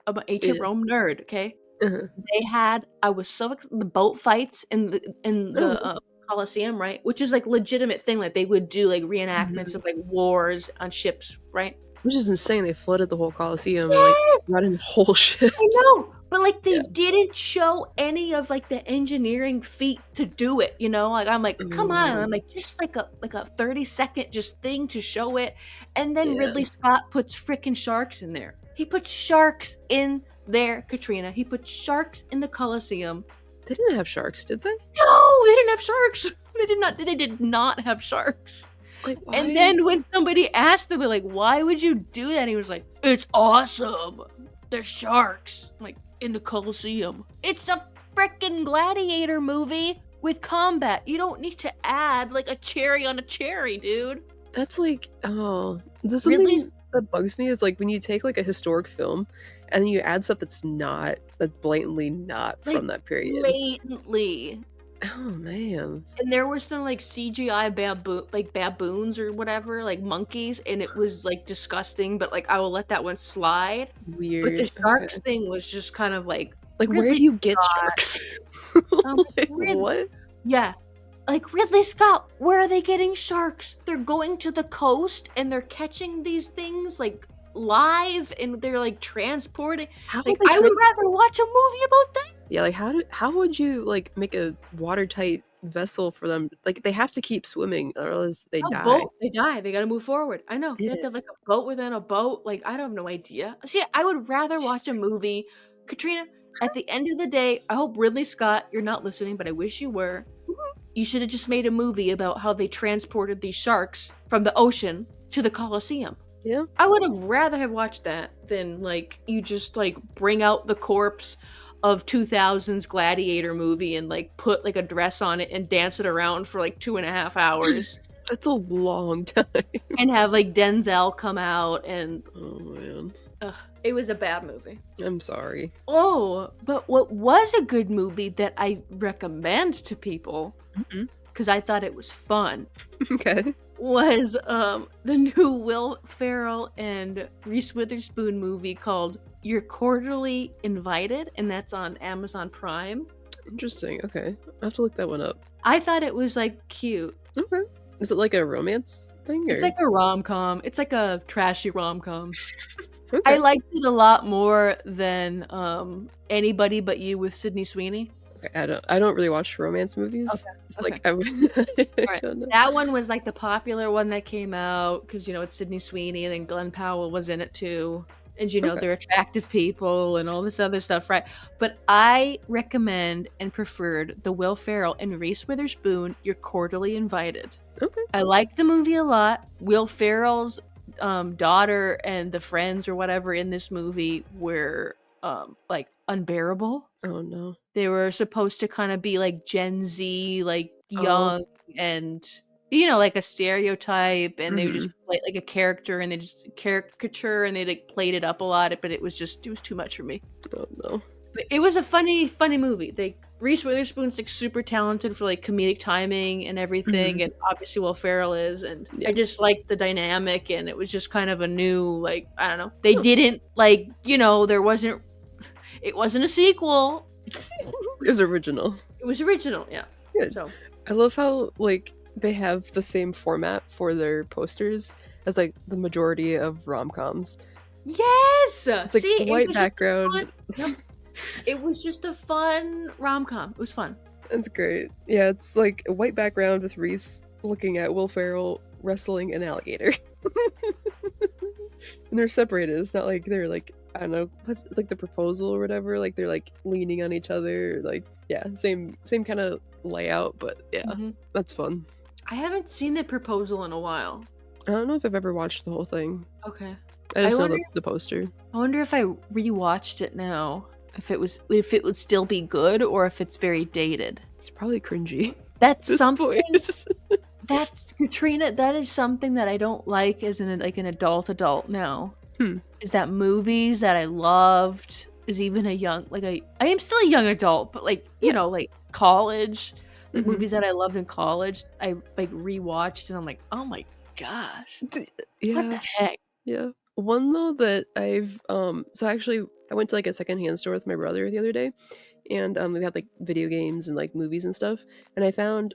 [SPEAKER 1] I'm an ancient
[SPEAKER 2] Yeah.
[SPEAKER 1] Rome nerd, okay?
[SPEAKER 2] Uh-huh.
[SPEAKER 1] I was so the boat fights in the
[SPEAKER 2] Oh.
[SPEAKER 1] Colosseum, right? Which is like legitimate thing, like they would do like reenactments
[SPEAKER 2] Mhm.
[SPEAKER 1] of like wars on ships, right?
[SPEAKER 2] Which is insane. They flooded the whole Colosseum and like
[SPEAKER 1] Yes!
[SPEAKER 2] brought in whole ships.
[SPEAKER 1] I know, but like they
[SPEAKER 2] Yeah.
[SPEAKER 1] didn't show any of like the engineering feat to do it, Like I'm like, come on. I'm like, just like a 30-second just thing to show it. And then
[SPEAKER 2] Yeah.
[SPEAKER 1] Ridley Scott puts freaking sharks in there. He puts sharks in there, Katrina. He put sharks in the Colosseum.
[SPEAKER 2] They didn't have sharks, did they?
[SPEAKER 1] No, they didn't have sharks. They did not have sharks.
[SPEAKER 2] Like why?
[SPEAKER 1] And then when somebody asked him, like, why would you do that? And he was like, it's awesome. There's sharks, like, in the Colosseum. It's a freaking gladiator movie with combat. You don't need to add, like, a cherry on a cherry, dude.
[SPEAKER 2] That's like there's something
[SPEAKER 1] Ridley's-
[SPEAKER 2] that bugs me is like when you take like a historic film and then you add stuff that's blatantly not
[SPEAKER 1] Like,
[SPEAKER 2] from that period.
[SPEAKER 1] Blatantly.
[SPEAKER 2] Oh man.
[SPEAKER 1] And there was some, like, CGI baboons or whatever, like, monkeys, and it was, like, disgusting, but, like, I will let that one slide.
[SPEAKER 2] Weird.
[SPEAKER 1] But the
[SPEAKER 2] Okay.
[SPEAKER 1] sharks thing was just kind of like
[SPEAKER 2] Where
[SPEAKER 1] Ridley
[SPEAKER 2] do you get
[SPEAKER 1] Scott.
[SPEAKER 2] sharks? Like,
[SPEAKER 1] Rid-
[SPEAKER 2] what?
[SPEAKER 1] Yeah. Like Ridley Scott, where are they getting sharks? They're going to the coast and they're catching these things like live and they're like transporting.
[SPEAKER 2] How
[SPEAKER 1] Like
[SPEAKER 2] would they
[SPEAKER 1] I would rather watch a movie about that.
[SPEAKER 2] Yeah, like how would you like make a watertight vessel for them? Like they have to keep swimming or else they
[SPEAKER 1] A
[SPEAKER 2] die.
[SPEAKER 1] boat. They die. They gotta move forward. I know. They have to
[SPEAKER 2] Yeah.
[SPEAKER 1] have like a boat within a boat. Like I have no idea. See, I would rather watch a movie. Katrina, at the end of the day, I hope Ridley Scott, you're not listening, but I wish you were. You should have just made a movie about how they transported these sharks from the ocean to the Colosseum.
[SPEAKER 2] Yeah.
[SPEAKER 1] I would have rather have watched that than like you just like bring out the corpse of 2000s gladiator movie and like put like a dress on it and dance it around for like 2.5 hours
[SPEAKER 2] That's a long time.
[SPEAKER 1] and have like Denzel come out and
[SPEAKER 2] Oh man.
[SPEAKER 1] it was a bad movie.
[SPEAKER 2] I'm sorry.
[SPEAKER 1] Oh, but what was a good movie that I recommend to people
[SPEAKER 2] Mhm.
[SPEAKER 1] because I thought it was fun,
[SPEAKER 2] Okay.
[SPEAKER 1] was the new Will Ferrell and Reese Witherspoon movie called You're Quarterly Invited, and that's on Amazon Prime.
[SPEAKER 2] Interesting. Okay. I have to look that one up.
[SPEAKER 1] I thought it was like cute.
[SPEAKER 2] Okay. Is it like a romance thing? Or?
[SPEAKER 1] It's like a rom-com. It's like a trashy rom-com.
[SPEAKER 2] Okay.
[SPEAKER 1] I liked it a lot more than Anybody But You with Sydney Sweeney.
[SPEAKER 2] Okay, I don't really watch romance movies.
[SPEAKER 1] Okay,
[SPEAKER 2] It's
[SPEAKER 1] okay.
[SPEAKER 2] like I
[SPEAKER 1] Right.
[SPEAKER 2] don't know.
[SPEAKER 1] That one was like the popular one that came out because it's Sydney Sweeney, and then Glenn Powell was in it too. And
[SPEAKER 2] Okay.
[SPEAKER 1] they're attractive people and all this other stuff, right? But I recommend and preferred the Will Ferrell and Reese Witherspoon, You're Quarterly Invited.
[SPEAKER 2] Okay.
[SPEAKER 1] I liked the movie a lot. Will Ferrell's daughter and the friends or whatever in this movie were like unbearable.
[SPEAKER 2] Oh no.
[SPEAKER 1] They were supposed to kind of be like Gen Z, like
[SPEAKER 2] Oh.
[SPEAKER 1] young and like a stereotype, and they would just
[SPEAKER 2] Mhm.
[SPEAKER 1] play like a character, and they just caricature, and they like played it up a lot, but it was too much for me.
[SPEAKER 2] Oh no.
[SPEAKER 1] But it was a funny movie. Reese Witherspoon's like super talented for like comedic timing and everything,
[SPEAKER 2] Mhm.
[SPEAKER 1] and obviously Will Ferrell is, and
[SPEAKER 2] Yeah.
[SPEAKER 1] I just liked the dynamic, and it was just kind of a new, like, I don't know. They didn't like, it wasn't a sequel.
[SPEAKER 2] It was original.
[SPEAKER 1] It was original, yeah.
[SPEAKER 2] Good.
[SPEAKER 1] So
[SPEAKER 2] I love how like they have the same format for their posters as like the majority of rom-coms.
[SPEAKER 1] yes,
[SPEAKER 2] It's like
[SPEAKER 1] see,
[SPEAKER 2] white background.
[SPEAKER 1] it was just a fun rom-com. It was fun.
[SPEAKER 2] That's great. Yeah, it's like a white background with Reese looking at Will Ferrell wrestling an alligator. And they're separated. It's not like they're like, I don't know, what's like the proposal or whatever, like they're like leaning on each other, like yeah, same kind of layout, but yeah,
[SPEAKER 1] Mhm.
[SPEAKER 2] that's fun.
[SPEAKER 1] I haven't seen The Proposal in a while.
[SPEAKER 2] I don't know if I've ever watched the whole thing.
[SPEAKER 1] Okay.
[SPEAKER 2] I just know
[SPEAKER 1] wonder-
[SPEAKER 2] the poster.
[SPEAKER 1] I wonder if I rewatched it now, if it would still be good or if it's very dated.
[SPEAKER 2] It's probably cringy.
[SPEAKER 1] That's
[SPEAKER 2] This
[SPEAKER 1] something.
[SPEAKER 2] point.
[SPEAKER 1] That's Katrina. That is something that I don't like as an adult now. Is that movies that I loved as even a young I am still a young adult, but like like college, the
[SPEAKER 2] Mhm.
[SPEAKER 1] movies that I loved in college, I like rewatched and I'm like, oh my gosh,
[SPEAKER 2] Yeah.
[SPEAKER 1] what the heck?
[SPEAKER 2] Yeah. One though that I've so actually I went to like a secondhand store with my brother the other day, and we had like video games and like movies and stuff, and I found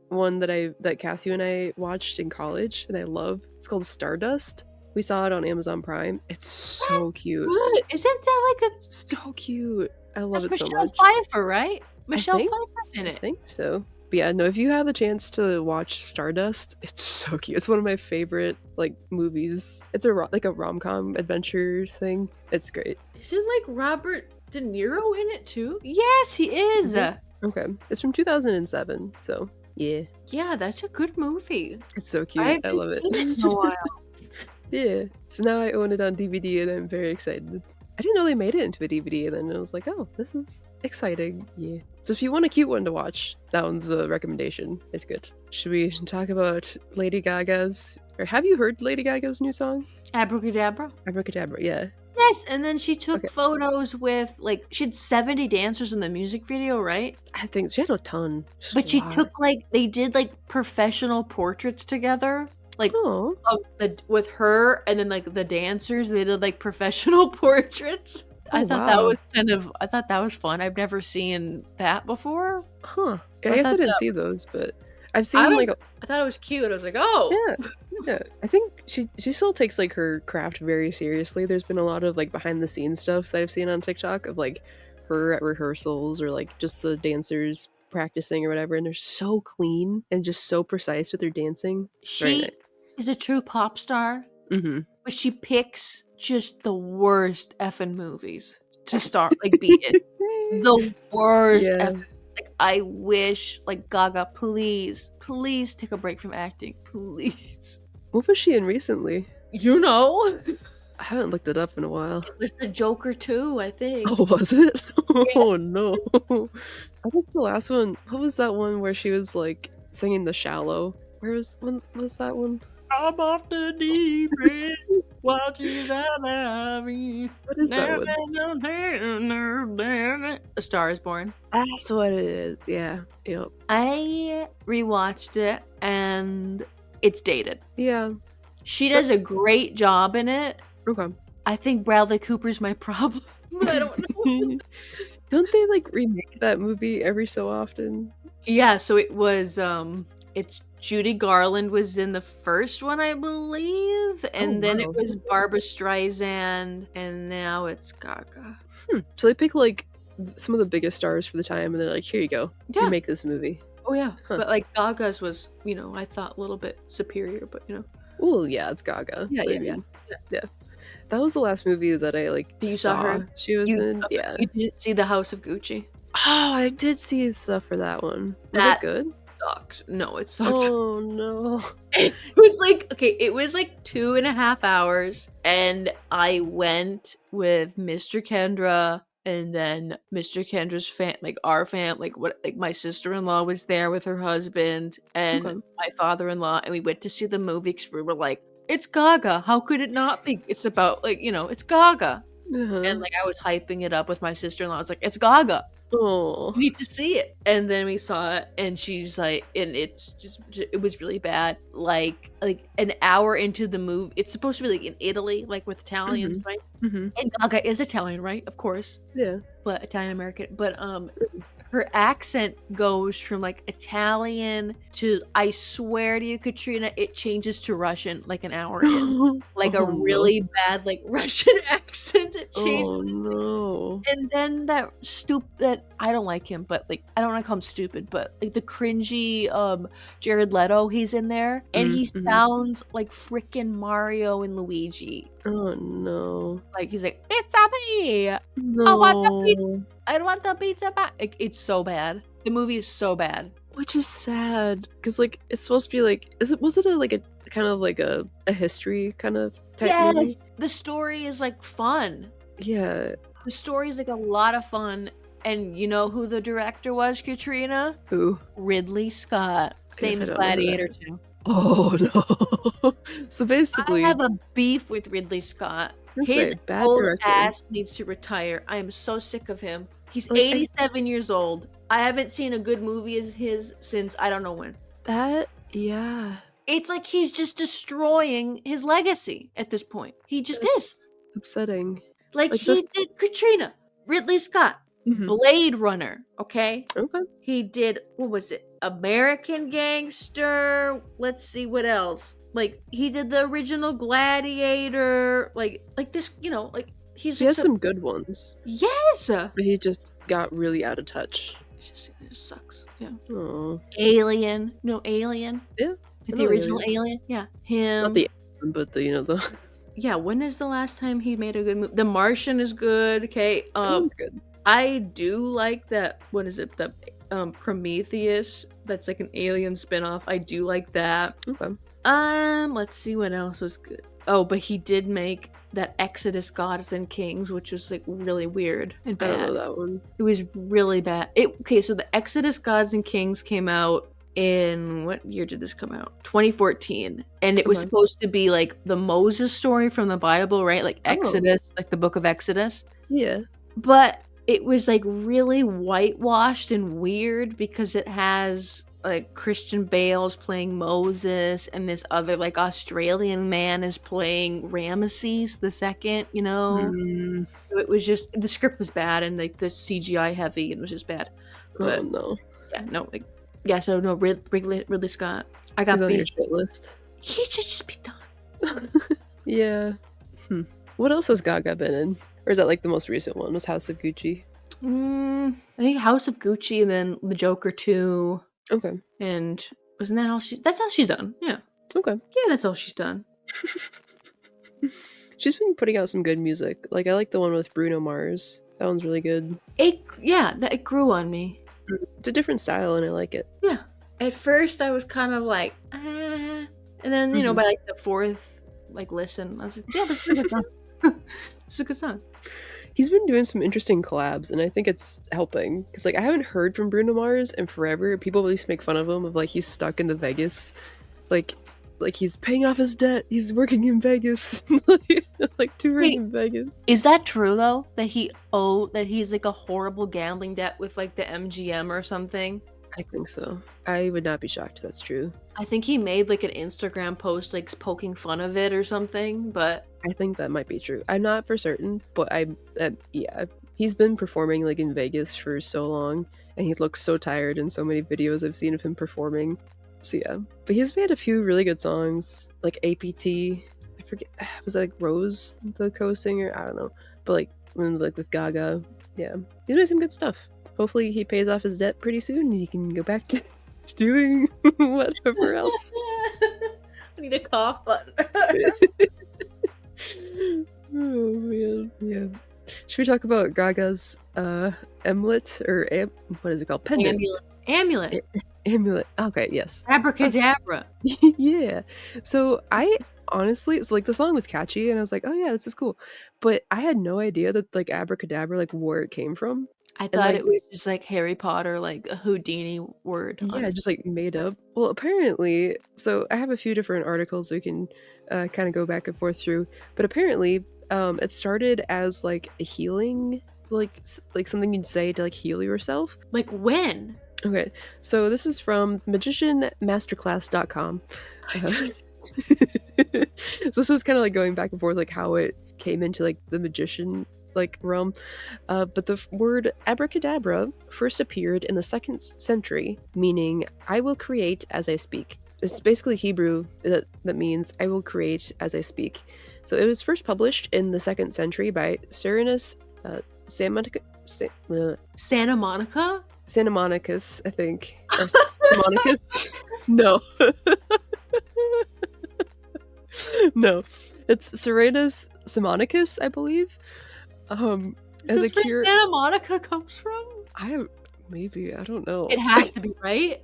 [SPEAKER 2] one that Kathy and I watched in college and I love. It's called Stardust. We saw it on Amazon Prime. It's so cute.
[SPEAKER 1] Good. Isn't that like a
[SPEAKER 2] So cute. I love
[SPEAKER 1] that's
[SPEAKER 2] it so
[SPEAKER 1] Michelle
[SPEAKER 2] much.
[SPEAKER 1] Pfeiffer, right? Michelle
[SPEAKER 2] think-
[SPEAKER 1] Pfeiffer's in
[SPEAKER 2] I
[SPEAKER 1] it.
[SPEAKER 2] think so. But yeah, no, if you have the chance to watch Stardust, it's so cute. It's one of my favorite like movies. It's like a rom-com adventure thing. It's great.
[SPEAKER 1] Isn't like Robert De Niro in it too? Yes, he is.
[SPEAKER 2] Mhm. Okay. It's from 2007, so yeah.
[SPEAKER 1] Yeah, that's a good movie.
[SPEAKER 2] It's so cute.
[SPEAKER 1] haven't
[SPEAKER 2] I love it.
[SPEAKER 1] seen it in a while.
[SPEAKER 2] Yeah. So now I own it on DVD and I'm very excited. I didn't know they made it into a DVD, and then I was like, oh, this is exciting. Yeah. So if you want a cute one to watch, that one's a recommendation. It's good. Should we talk about Lady Gaga's, or have you heard Lady Gaga's new song?
[SPEAKER 1] Abracadabra.
[SPEAKER 2] Abracadabra, yeah.
[SPEAKER 1] Yes, and then she took
[SPEAKER 2] Okay.
[SPEAKER 1] photos with she had 70 dancers in the music video, right?
[SPEAKER 2] I think she had a ton. Just
[SPEAKER 1] But
[SPEAKER 2] a
[SPEAKER 1] she
[SPEAKER 2] lot.
[SPEAKER 1] took they did professional portraits together,
[SPEAKER 2] Oh,
[SPEAKER 1] with her and then the dancers. They did professional portraits. I
[SPEAKER 2] Oh,
[SPEAKER 1] thought that
[SPEAKER 2] wow.
[SPEAKER 1] was fun. I've never seen that before.
[SPEAKER 2] huh.
[SPEAKER 1] So
[SPEAKER 2] Yeah,
[SPEAKER 1] I
[SPEAKER 2] I guess I
[SPEAKER 1] thought
[SPEAKER 2] didn't
[SPEAKER 1] that-
[SPEAKER 2] see those, but I've
[SPEAKER 1] I
[SPEAKER 2] seen
[SPEAKER 1] don't-
[SPEAKER 2] like
[SPEAKER 1] I thought it was cute. I was like, oh,
[SPEAKER 2] yeah. I think she still takes her craft very seriously. There's been a lot of behind the scenes stuff that I've seen on TikTok of her at rehearsals or just the dancers practicing or whatever, and they're so clean and just so precise with their dancing. Very
[SPEAKER 1] she
[SPEAKER 2] nice.
[SPEAKER 1] is a true pop star,
[SPEAKER 2] Mm-hmm.
[SPEAKER 1] but she picks just the worst effing movies to start be in. The worst.
[SPEAKER 2] Yeah.
[SPEAKER 1] I wish, Gaga, please take a break from acting, please.
[SPEAKER 2] What was she in recently?
[SPEAKER 1] You know,
[SPEAKER 2] I haven't looked it up in a while.
[SPEAKER 1] it was the Joker too, I think.
[SPEAKER 2] Oh, was it? Oh no. I think the last one. What was that one where she was singing The Shallow? When was that one?
[SPEAKER 1] I'm off the deep end. What is that?
[SPEAKER 2] What is that one?
[SPEAKER 1] A Star is Born.
[SPEAKER 2] That's what it is. Yeah. Yep.
[SPEAKER 1] I rewatched it and it's dated.
[SPEAKER 2] Yeah.
[SPEAKER 1] She does a great job in it.
[SPEAKER 2] Okay.
[SPEAKER 1] I think Bradley Cooper's my problem, but I don't know.
[SPEAKER 2] Don't they like remake that movie every so often?
[SPEAKER 1] Yeah, so it was it's Judy Garland was in the first one, I believe, and then it
[SPEAKER 2] wow.
[SPEAKER 1] was Barbara Streisand, and now it's Gaga.
[SPEAKER 2] So they pick like some of the biggest stars for the time, and they're like, "Here you go,
[SPEAKER 1] Yeah.
[SPEAKER 2] you make this movie."
[SPEAKER 1] Oh yeah,
[SPEAKER 2] Huh.
[SPEAKER 1] but like Gaga's was, I thought a little bit superior, but
[SPEAKER 2] Well, yeah, it's Gaga.
[SPEAKER 1] Yeah,
[SPEAKER 2] so,
[SPEAKER 1] yeah,
[SPEAKER 2] yeah. That was the last movie that I like
[SPEAKER 1] You
[SPEAKER 2] saw
[SPEAKER 1] saw her?
[SPEAKER 2] she was in. Yeah.
[SPEAKER 1] You didn't see the House of Gucci?
[SPEAKER 2] Oh, I did see stuff for that one. Was
[SPEAKER 1] That
[SPEAKER 2] it good?
[SPEAKER 1] sucked. No, it sucked.
[SPEAKER 2] Oh no.
[SPEAKER 1] It was like, okay, it was like 2.5 hours, and I went with Mr. Kendra, and then Mr. Kendra's like my sister-in-law was there with her husband, and
[SPEAKER 2] Okay.
[SPEAKER 1] my father-in-law, and we went to see the movie because we were like, it's Gaga. How could it not be? It's about like, it's Gaga.
[SPEAKER 2] Uh-huh.
[SPEAKER 1] And like I was hyping it up with my sister-in-law. I was like, it's Gaga.
[SPEAKER 2] Oh.
[SPEAKER 1] You need to see it. And then we saw it, and she's like, and it was really bad. Like an hour into the movie, it's supposed to be like in Italy, like with Italians, right?
[SPEAKER 2] Mm-hmm.
[SPEAKER 1] And Gaga is Italian, right? Of course,
[SPEAKER 2] Yeah.
[SPEAKER 1] but Italian American. But her accent goes from like Italian to, I swear to you, Katrina, it changes to Russian like an hour in. Like a really bad like Russian accent. It changes.
[SPEAKER 2] Oh no.
[SPEAKER 1] And then that I don't like him, but like I don't want to call him stupid, but like the cringy Jared Leto, he's in there, and he sounds like freaking Mario and Luigi.
[SPEAKER 2] Oh no.
[SPEAKER 1] Like he's like, it's a me.
[SPEAKER 2] No.
[SPEAKER 1] I want the pizza back. Like, it's so bad. The movie is so bad.
[SPEAKER 2] Which is sad, because like it's supposed to be like, was it a kind of like a history kind of type movie?
[SPEAKER 1] The story is like fun.
[SPEAKER 2] Yeah.
[SPEAKER 1] The story is like a lot of fun. And you know who the director was, Katrina?
[SPEAKER 2] Who?
[SPEAKER 1] Ridley Scott. Same as
[SPEAKER 2] I don't know
[SPEAKER 1] Gladiator
[SPEAKER 2] that.
[SPEAKER 1] 2.
[SPEAKER 2] Oh no. So basically,
[SPEAKER 1] I have a beef with Ridley Scott. His
[SPEAKER 2] bad
[SPEAKER 1] old
[SPEAKER 2] director.
[SPEAKER 1] ass needs to retire. I am so sick of him. He's
[SPEAKER 2] Like,
[SPEAKER 1] 87 years old. I haven't seen a good movie as his since I don't know when.
[SPEAKER 2] Yeah.
[SPEAKER 1] It's like he's just destroying his legacy at this point. He just is.
[SPEAKER 2] Upsetting.
[SPEAKER 1] Like he
[SPEAKER 2] this-
[SPEAKER 1] did Katrina, Ridley Scott, Blade Runner, okay?
[SPEAKER 2] Okay.
[SPEAKER 1] He did, what was it? American Gangster. Let's see what else. Like he did the original Gladiator. Like this, like
[SPEAKER 2] He has some good ones.
[SPEAKER 1] Yes.
[SPEAKER 2] But he just got really out of touch.
[SPEAKER 1] It just sucks. Yeah.
[SPEAKER 2] Oh.
[SPEAKER 1] Alien. No, Alien.
[SPEAKER 2] Yeah.
[SPEAKER 1] The original Alien. Yeah. Him.
[SPEAKER 2] Not the but the
[SPEAKER 1] Yeah, when is the last time he made a good movie? The Martian is good. Okay.
[SPEAKER 2] that one's good.
[SPEAKER 1] I do like that. What is it? The Prometheus. That's like an Alien spinoff. I do like that.
[SPEAKER 2] Okay.
[SPEAKER 1] Let's see what else was good. Oh, but he did make that Exodus Gods and Kings, which was like really weird and bad.
[SPEAKER 2] I don't know that one.
[SPEAKER 1] It was really bad. Okay, so the Exodus Gods and Kings came out in, what year did this come out? 2014. And it was supposed to be like the Moses story from the Bible, right? Like Exodus, like the book of Exodus.
[SPEAKER 2] Yeah.
[SPEAKER 1] But it was like really whitewashed and weird because it has like Christian Bale's playing Moses, and this other like Australian man is playing Ramesses the second, So it was just, the script was bad, and like the CGI heavy, and it was just bad. But
[SPEAKER 2] no.
[SPEAKER 1] Yeah, no, like, yeah, so no, Ridley Scott. I got
[SPEAKER 2] He's on your shit list.
[SPEAKER 1] He should just be done.
[SPEAKER 2] Yeah. What else has Gaga been in? Or is that like the most recent one? Was House of Gucci?
[SPEAKER 1] I think House of Gucci, and then The Joker 2.
[SPEAKER 2] Okay.
[SPEAKER 1] And wasn't that all that's all she's done. Yeah.
[SPEAKER 2] Okay.
[SPEAKER 1] Yeah, that's all she's done.
[SPEAKER 2] She's been putting out some good music. Like I like the one with Bruno Mars. That one's really good.
[SPEAKER 1] It grew on me.
[SPEAKER 2] It's a different style and I like it.
[SPEAKER 1] Yeah. At first I was kind of like, and then, by like the fourth like listen, I was like, yeah, this is a good song. It's a good song.
[SPEAKER 2] He's been doing some interesting collabs, and I think it's helping. Because, like, I haven't heard from Bruno Mars in forever. People at least make fun of him, of, like, he's stuck in the Vegas, like, like he's paying off his debt. He's working in Vegas, like touring
[SPEAKER 1] Wait,
[SPEAKER 2] in Vegas.
[SPEAKER 1] is that true though? That he's like a horrible gambling debt with like the MGM or something?
[SPEAKER 2] I think so. I would not be shocked if that's true.
[SPEAKER 1] I think he made like an Instagram post like poking fun of it or something, but
[SPEAKER 2] I think that might be true. I'm not for certain, but yeah, he's been performing like in Vegas for so long, and he looks so tired in so many videos I've seen of him performing. So yeah, but he's made a few really good songs, like APT. I forget, was it like Rose the co-singer? I don't know, but like when like with Gaga, yeah, he's made some good stuff. Hopefully he pays off his debt pretty soon, and he can go back to doing whatever else.
[SPEAKER 1] I need a cough button.
[SPEAKER 2] Oh man, yeah. Should we talk about Gaga's amulet or what is it called? Pendant.
[SPEAKER 1] Amulet.
[SPEAKER 2] Amulet. Okay, yes.
[SPEAKER 1] Abracadabra.
[SPEAKER 2] Yeah. So I honestly, it's like the song was catchy, and I was like, oh yeah, this is cool. But I had no idea that like abracadabra, like where it came from.
[SPEAKER 1] I
[SPEAKER 2] And
[SPEAKER 1] thought
[SPEAKER 2] like
[SPEAKER 1] it was just like Harry Potter, like a Houdini word.
[SPEAKER 2] yeah,
[SPEAKER 1] Honestly.
[SPEAKER 2] just like made up. Well, apparently, so I have a few different articles we can kind of go back and forth through. But apparently, it started as like a healing, like something you'd say to like heal yourself.
[SPEAKER 1] Like when?
[SPEAKER 2] Okay, so this is from magicianmasterclass.com. So this is kind of like going back and forth, like how it came into like the magician like realm. But the word abracadabra first appeared in the 2nd century, meaning "I will create as I speak." It's basically Hebrew that means "I will create as I speak." So it was first published in the 2nd century by Cyrenus
[SPEAKER 1] Santa Monica?
[SPEAKER 2] Santa Monicus, I think. Or Monicus? No. No. It's Cyrenus Simonicus, I believe.
[SPEAKER 1] Is
[SPEAKER 2] As
[SPEAKER 1] this
[SPEAKER 2] a
[SPEAKER 1] where
[SPEAKER 2] cure.
[SPEAKER 1] Santa Monica comes from?
[SPEAKER 2] I don't know.
[SPEAKER 1] It has to be, right?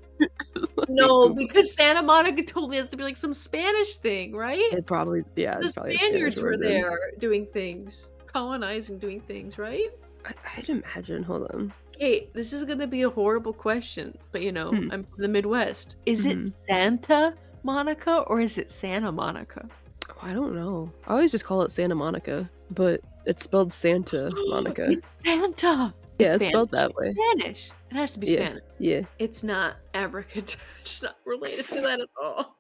[SPEAKER 1] No, because Santa Monica totally has to be like some Spanish thing, right?
[SPEAKER 2] It probably, yeah,
[SPEAKER 1] The
[SPEAKER 2] it's probably a
[SPEAKER 1] Spaniards
[SPEAKER 2] Spanish
[SPEAKER 1] were
[SPEAKER 2] word then.
[SPEAKER 1] there doing things, colonizing, doing things, right?
[SPEAKER 2] I'd imagine. Hold on.
[SPEAKER 1] Okay, this is gonna be a horrible question, but you know,
[SPEAKER 2] Hmm.
[SPEAKER 1] I'm from the Midwest. Is it
[SPEAKER 2] Mhm.
[SPEAKER 1] Santa Monica or is it Santa Monica?
[SPEAKER 2] Oh, I don't know. I always just call it Santa Monica, but it's spelled Santa Monica.
[SPEAKER 1] It's Santa!
[SPEAKER 2] Yeah, it's spelled that way.
[SPEAKER 1] Spanish. It has to be
[SPEAKER 2] Yeah.
[SPEAKER 1] Spanish.
[SPEAKER 2] Yeah.
[SPEAKER 1] It's not abracadabra. It's not related to that at all.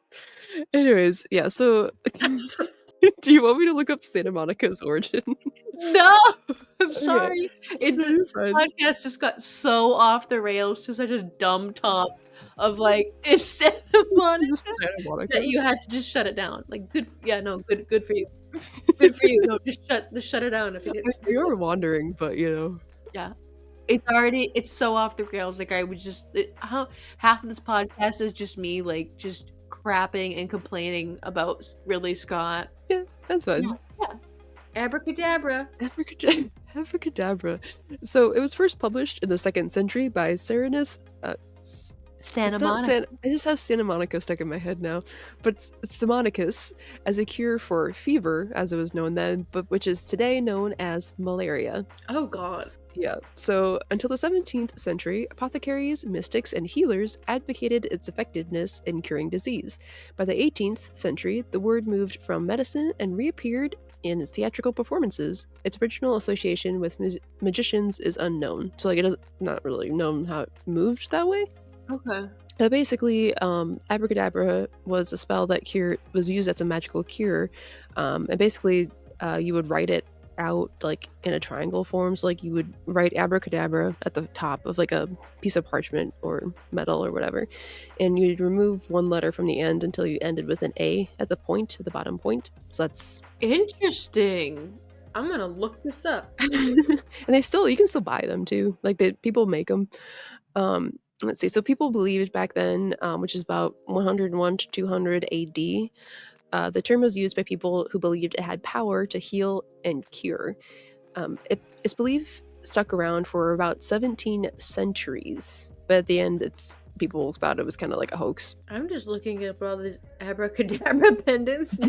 [SPEAKER 2] Anyways, yeah, so do you want me to look up Santa Monica's origin?
[SPEAKER 1] No! I'm
[SPEAKER 2] Okay.
[SPEAKER 1] sorry.
[SPEAKER 2] You're fine.
[SPEAKER 1] Podcast just got so off the rails to such a dumb top of like it's Santa Monica
[SPEAKER 2] Just Santa Monica.
[SPEAKER 1] that you had to just shut it down. Like good for you. Good for you. No, just shut it down if it gets
[SPEAKER 2] We are wandering, but you know.
[SPEAKER 1] Yeah. It's so off the rails. Like I would just half of this podcast is just me like just crapping and complaining about Ridley Scott.
[SPEAKER 2] Yeah, that's fine.
[SPEAKER 1] Yeah. Abracadabra.
[SPEAKER 2] Abracadabra. So it was first published in the 2nd century by Cyrenus.
[SPEAKER 1] Santa Monica.
[SPEAKER 2] I just have Santa Monica stuck in my head now, but it's Simonicus as a cure for fever, as it was known then, but which is today known as malaria.
[SPEAKER 1] Oh God.
[SPEAKER 2] Yeah, so until the 17th century, apothecaries, mystics, and healers advocated its effectiveness in curing disease. By the 18th century, the word moved from medicine and reappeared in theatrical performances. Its original association with magicians is unknown, so like it is not really known how it moved that way.
[SPEAKER 1] Okay.
[SPEAKER 2] But basically, abracadabra was a spell that was used as a magical cure, and basically you would write it out like in a triangle form. So like you would write abracadabra at the top of like a piece of parchment or metal or whatever, and you'd remove one letter from the end until you ended with an A at the bottom point. So that's
[SPEAKER 1] Interesting. I'm gonna look this up.
[SPEAKER 2] and you can still buy them too. Like people make them. Let's see. So people believed back then, which is about 101 to 200 AD. The term was used by people who believed it had power to heal and cure. Its belief stuck around for about 17 centuries, but at the end, people thought it was kind of like a hoax.
[SPEAKER 1] I'm just looking up all these abracadabra pendants.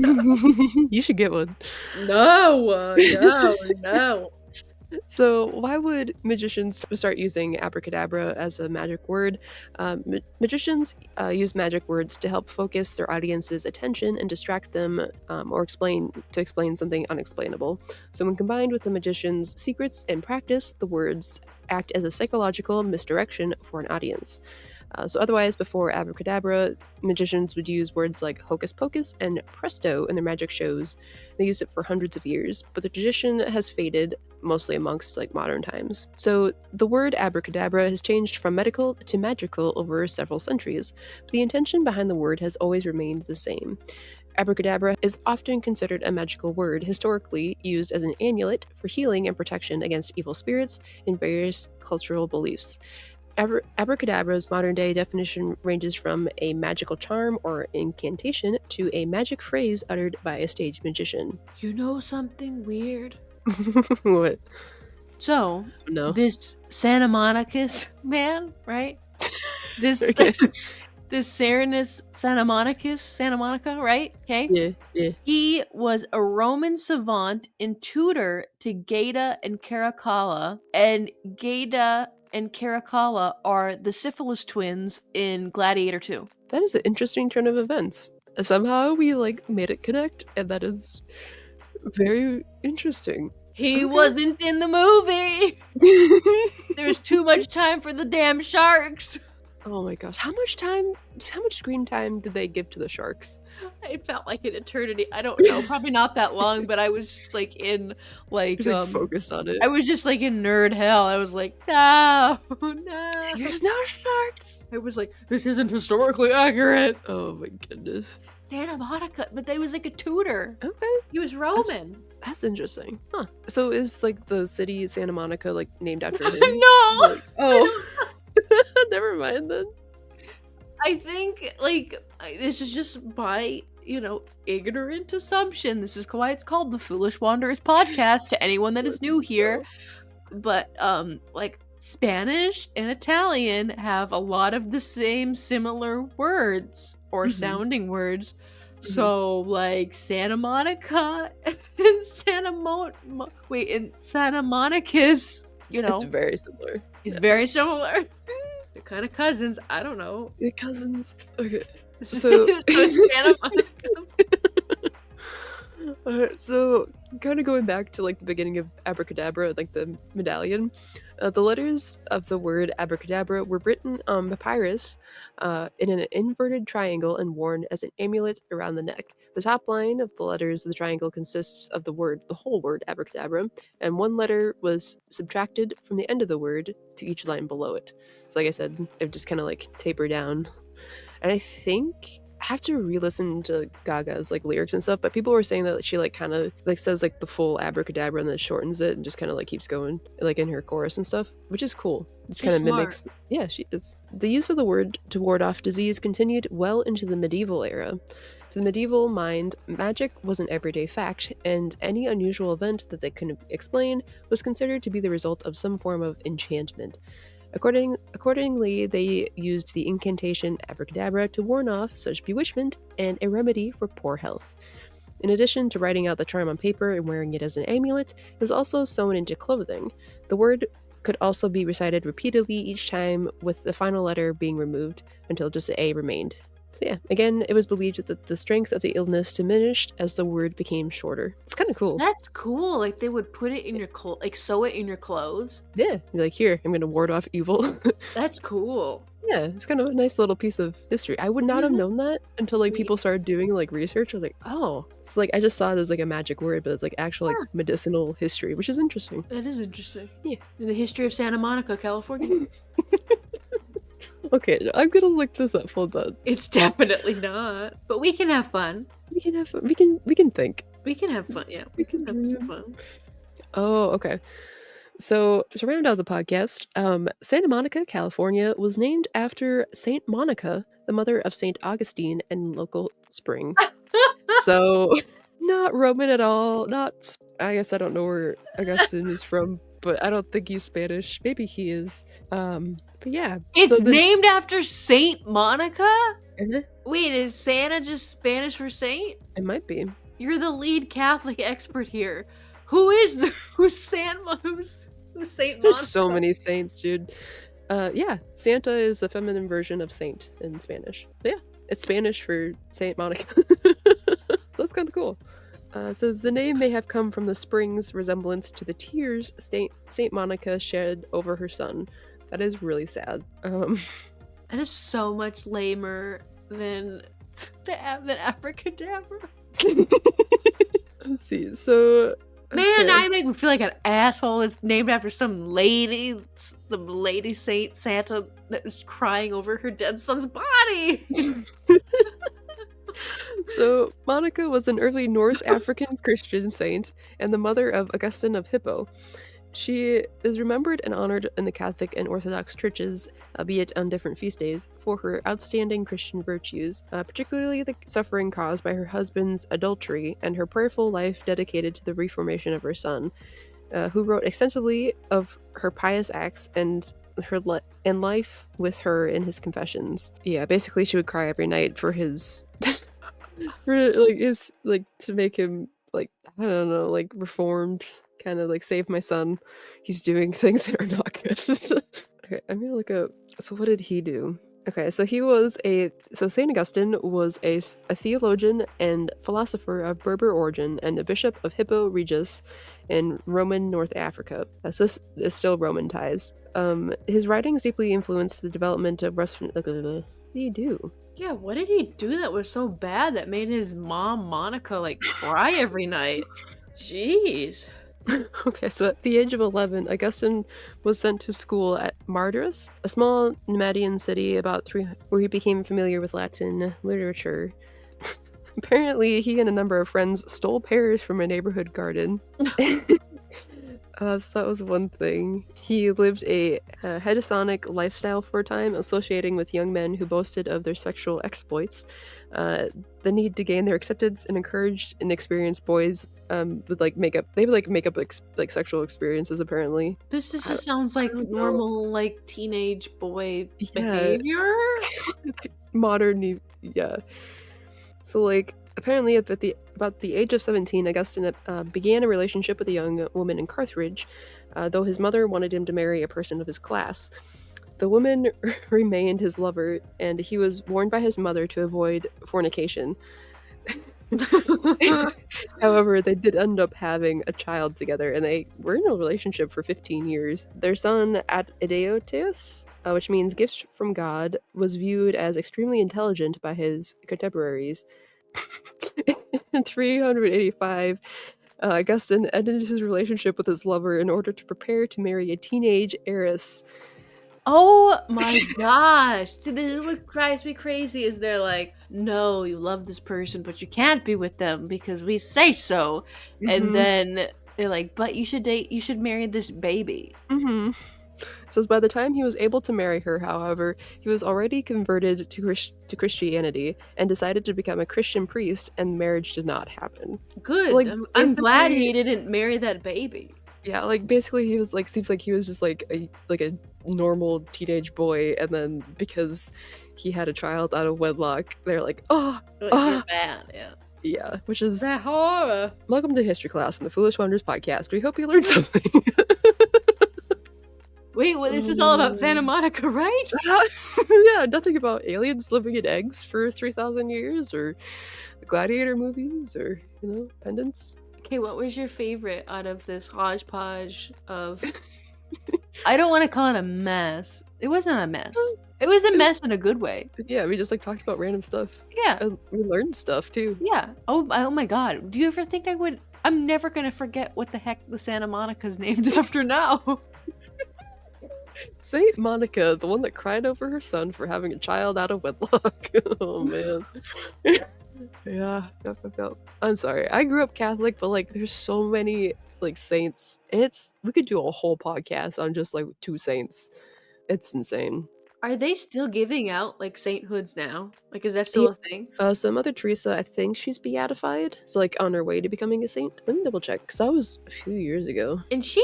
[SPEAKER 2] You should get one.
[SPEAKER 1] No.
[SPEAKER 2] So, why would magicians start using abracadabra as a magic word? Magicians use magic words to help focus their audience's attention and distract them, or explain something unexplainable. So, when combined with the magician's secrets and practice, the words act as a psychological misdirection for an audience. So otherwise, before abracadabra, magicians would use words like hocus pocus and presto in their magic shows. They used it for hundreds of years, but the tradition has faded, mostly amongst like modern times. So the word abracadabra has changed from medical to magical over several centuries, but the intention behind the word has always remained the same. Abracadabra is often considered a magical word, historically used as an amulet for healing and protection against evil spirits in various cultural beliefs. Abracadabra's modern day definition ranges from a magical charm or incantation to a magic phrase uttered by a stage magician.
[SPEAKER 1] You know something weird?
[SPEAKER 2] What?
[SPEAKER 1] So,
[SPEAKER 2] No.
[SPEAKER 1] this Santa Monica's man, right? This
[SPEAKER 2] Okay.
[SPEAKER 1] this Santa Monica, right? Okay.
[SPEAKER 2] Yeah.
[SPEAKER 1] He was a Roman savant and tutor to Gaeta and Caracalla, and Gaeta and Caracalla are the syphilis twins in Gladiator 2.
[SPEAKER 2] That is an interesting turn of events. Somehow we like made it connect, and that is very interesting.
[SPEAKER 1] He
[SPEAKER 2] Okay.
[SPEAKER 1] wasn't in the movie. There's too much time for the damn sharks.
[SPEAKER 2] Oh my gosh. How much screen time did they give to the sharks?
[SPEAKER 1] It felt like an eternity. I don't know, probably not that long, but I was like in like
[SPEAKER 2] Just like focused on it.
[SPEAKER 1] I was just like in nerd hell. I was like, no.
[SPEAKER 2] There's no sharks.
[SPEAKER 1] I was like, this isn't historically accurate.
[SPEAKER 2] Oh my goodness.
[SPEAKER 1] Santa Monica, but they was like a tutor.
[SPEAKER 2] Okay.
[SPEAKER 1] He was Roman.
[SPEAKER 2] That's interesting. Huh. So is like the city Santa Monica like named after him?
[SPEAKER 1] No.
[SPEAKER 2] Like, oh. Never mind then.
[SPEAKER 1] I think like this is just my, ignorant assumption. This is why it's called the Foolish Wanderers podcast to anyone that is new here. But like Spanish and Italian have a lot of the same similar words or sounding words. So like Santa Monica and Santa Monica's,
[SPEAKER 2] It's very similar.
[SPEAKER 1] It's very similar. They're kind of cousins. I don't know.
[SPEAKER 2] They're cousins. Okay. So
[SPEAKER 1] it's Santa Monica.
[SPEAKER 2] So kind of going back to like the beginning of abracadabra, like the medallion, the letters of the word abracadabra were written on papyrus in an inverted triangle and worn as an amulet around the neck. The top line of the letters of the triangle consists of the whole word abracadabra, and one letter was subtracted from the end of the word to each line below it. So like I said, it just kind of like taper down. And I think I have to re-listen to Gaga's like lyrics and stuff, but people were saying that she like kind of like says like the full abracadabra and then shortens it and just kind of like keeps going like in her chorus and stuff, which is cool. It's kind of mimics. Yeah, she is. The use of the word to ward off disease continued well into the medieval era. To the medieval mind, magic was an everyday fact, and any unusual event that they couldn't explain was considered to be the result of some form of enchantment. Accordingly, they used the incantation abracadabra to warn off such bewitchment and a remedy for poor health. In addition to writing out the charm on paper and wearing it as an amulet, it was also sewn into clothing. The word could also be recited repeatedly each time, with the final letter being removed until just the A remained. So yeah, again, it was believed that the strength of the illness diminished as the word became shorter. It's kind of cool.
[SPEAKER 1] That's cool. Like they would put it in your like sew it in your clothes.
[SPEAKER 2] Yeah, you're like, here, I'm gonna ward off evil.
[SPEAKER 1] That's cool.
[SPEAKER 2] Yeah, it's kind of a nice little piece of history. I would not have known that until like people started doing like research. I was like, oh, it's like I just thought it was like a magic word, but it's like actual like medicinal history, which is interesting.
[SPEAKER 1] That is interesting.
[SPEAKER 2] Yeah,
[SPEAKER 1] in the history of Santa Monica, California.
[SPEAKER 2] Okay, I'm gonna look this up. Hold on.
[SPEAKER 1] It's definitely not. But we can have fun.
[SPEAKER 2] We can have fun. We can think.
[SPEAKER 1] We can have fun. Yeah, we can have some fun.
[SPEAKER 2] Oh, okay. So to round out the podcast, Santa Monica, California, was named after Saint Monica, the mother of Saint Augustine and local spring. So not Roman at all. Not. I guess I don't know where Augustine is from, but I don't think he's Spanish. Maybe he is. But yeah.
[SPEAKER 1] It's named after Saint Monica?
[SPEAKER 2] Uh-huh.
[SPEAKER 1] Wait, is Santa just Spanish for saint?
[SPEAKER 2] It might be.
[SPEAKER 1] You're the lead Catholic expert here. who's Saint
[SPEAKER 2] There's
[SPEAKER 1] Monica?
[SPEAKER 2] so many saints, dude. Yeah, Santa is the feminine version of saint in Spanish. So yeah, it's Spanish for Saint Monica. That's kind of cool. It says the name may have come from the spring's resemblance to the tears Saint Monica shed over her son. That is really sad.
[SPEAKER 1] That is so much lamer than than Abracadabra.
[SPEAKER 2] Let's see. So
[SPEAKER 1] Man, now you make me feel like an asshole. It's named after some lady saint Santa that was crying over her dead son's body.
[SPEAKER 2] So Monica was an early North African Christian saint and the mother of Augustine of Hippo. She is remembered and honored in the Catholic and Orthodox churches, albeit on different feast days, for her outstanding Christian virtues, particularly the suffering caused by her husband's adultery and her prayerful life dedicated to the reformation of her son, who wrote extensively of her pious acts and life with her in his confessions. Yeah, basically she would cry every night for his to make him like, I don't know, like reformed, kind of like save my son. He's doing things that are not good. Okay, I'm gonna look up. So what did he do? Okay, so Saint Augustine was a theologian and philosopher of Berber origin and a bishop of Hippo Regius in Roman North Africa. So this is still Roman ties. His writings deeply influenced the development of Western. What do you do?
[SPEAKER 1] Yeah, what did he do that was so bad that made his mom Monica like cry every night? Jeez.
[SPEAKER 2] Okay, so at the age of 11, Augustine was sent to school at Mardrus, a small Numidian city where he became familiar with Latin literature. Apparently, he and a number of friends stole pears from a neighborhood garden. So that was one thing. He lived a hedonic lifestyle for a time, associating with young men who boasted of their sexual exploits. The need to gain their acceptance and encouraged inexperienced boys would like make up sexual experiences. Apparently,
[SPEAKER 1] This just sounds like normal like teenage boy
[SPEAKER 2] Yeah.
[SPEAKER 1] behavior.
[SPEAKER 2] Modern, yeah. So like apparently about the age of 17, Augustine began a relationship with a young woman in Carthage, though his mother wanted him to marry a person of his class. The woman remained his lover, and he was warned by his mother to avoid fornication. However, they did end up having a child together, and they were in a relationship for 15 years. Their son, Adeoteus, which means gifts from God, was viewed as extremely intelligent by his contemporaries. In 385, Augustine ended his relationship with his lover in order to prepare to marry a teenage heiress.
[SPEAKER 1] Oh my gosh. See, this is what drives me crazy is they're like, no, you love this person, but you can't be with them because we say so. And then they're like, but you should marry this baby.
[SPEAKER 2] Says by the time he was able to marry her, however, he was already converted to Christianity and decided to become a Christian priest, and marriage did not happen.
[SPEAKER 1] Good.
[SPEAKER 2] So, like,
[SPEAKER 1] I'm glad
[SPEAKER 2] basically-
[SPEAKER 1] he didn't marry that baby.
[SPEAKER 2] Yeah, like basically he was like, seems like he was just like a normal teenage boy, and then because he had a child out of wedlock, they're like, oh,
[SPEAKER 1] You're bad, yeah.
[SPEAKER 2] yeah, which is
[SPEAKER 1] That horror.
[SPEAKER 2] welcome to history class on the Foolish Wonders podcast. We hope you learned something.
[SPEAKER 1] Wait, well, this was all about Santa Monica, right?
[SPEAKER 2] Yeah, nothing about aliens living in eggs for 3,000 years, or the Gladiator movies, or pendants.
[SPEAKER 1] Okay, what was your favorite out of this hodgepodge of... I don't want to call it a mess. It wasn't a mess. It was a mess in a good way.
[SPEAKER 2] Yeah, we just like talked about random stuff.
[SPEAKER 1] Yeah.
[SPEAKER 2] And we learned stuff too.
[SPEAKER 1] Yeah. Oh my god. Do you ever think I would... I'm never going to forget what the heck the Santa Monica's named after now.
[SPEAKER 2] Saint Monica, the one that cried over her son for having a child out of wedlock. Oh man. Yeah. I'm sorry. I grew up Catholic, but like there's so many like saints. We could do a whole podcast on just like 2 saints. It's insane.
[SPEAKER 1] Are they still giving out like sainthoods now? Like, is that still a thing?
[SPEAKER 2] So Mother Teresa, I think she's beatified. So like on her way to becoming a saint. Let me double check, because that was a few years ago.
[SPEAKER 1] And she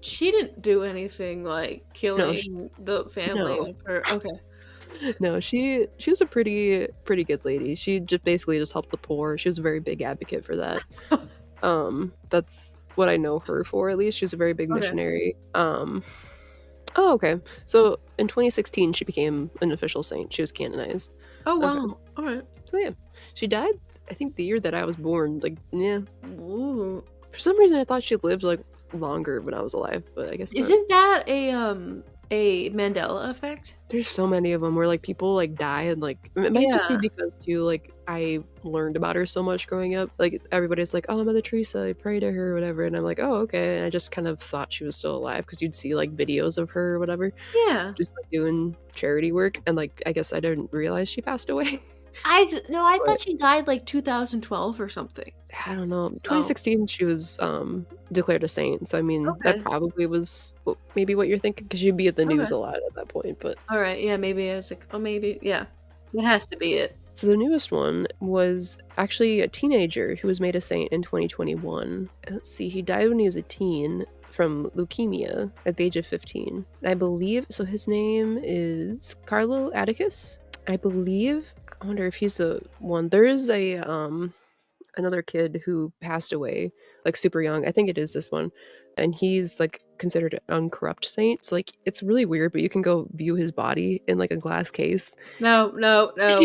[SPEAKER 1] didn't do anything like killing the family of her. Okay.
[SPEAKER 2] No, she was a pretty good lady. She just basically helped the poor. She was a very big advocate for that. That's what I know her for, at least. She was a very big
[SPEAKER 1] Okay.
[SPEAKER 2] missionary. Oh, okay. So in 2016, she became an official saint. She was canonized.
[SPEAKER 1] Oh
[SPEAKER 2] Okay.
[SPEAKER 1] wow. All right.
[SPEAKER 2] So yeah, she died, I think, the year that I was born. Like, yeah.
[SPEAKER 1] Ooh.
[SPEAKER 2] For some reason, I thought she lived like longer when I was alive, but I guess not.
[SPEAKER 1] Isn't that a Mandela effect?
[SPEAKER 2] There's so many of them where like people like die, and like it might just be
[SPEAKER 1] Yeah.
[SPEAKER 2] because too like I learned about her so much growing up. Like everybody's like, "Oh, Mother Teresa, I pray to her," or whatever, and I'm like, "Oh, okay." And I just kind of thought she was still alive because you'd see like videos of her or whatever,
[SPEAKER 1] Yeah.
[SPEAKER 2] just like doing charity work, and like I guess I didn't realize she passed away.
[SPEAKER 1] I
[SPEAKER 2] But
[SPEAKER 1] thought she died like 2012 or something.
[SPEAKER 2] I don't know.
[SPEAKER 1] So
[SPEAKER 2] 2016, she was declared a saint. So I mean, that
[SPEAKER 1] okay.
[SPEAKER 2] probably was maybe what you're thinking because you'd be at the news
[SPEAKER 1] Okay.
[SPEAKER 2] a lot at that point. But
[SPEAKER 1] All right. Yeah. Maybe I was like, oh, maybe. Yeah. It has to be it.
[SPEAKER 2] so the newest one was actually a teenager who was made a saint in 2021. Let's see, he died when he was a teen from leukemia at the age of 15. And I believe so. His name is Carlo Atticus. I believe. I wonder if he's the one. There is a another kid who passed away like super young. I think it is this one. And he's like considered an uncorrupt saint. So like it's really weird, but you can go view his body in like a glass case.
[SPEAKER 1] No. No. No.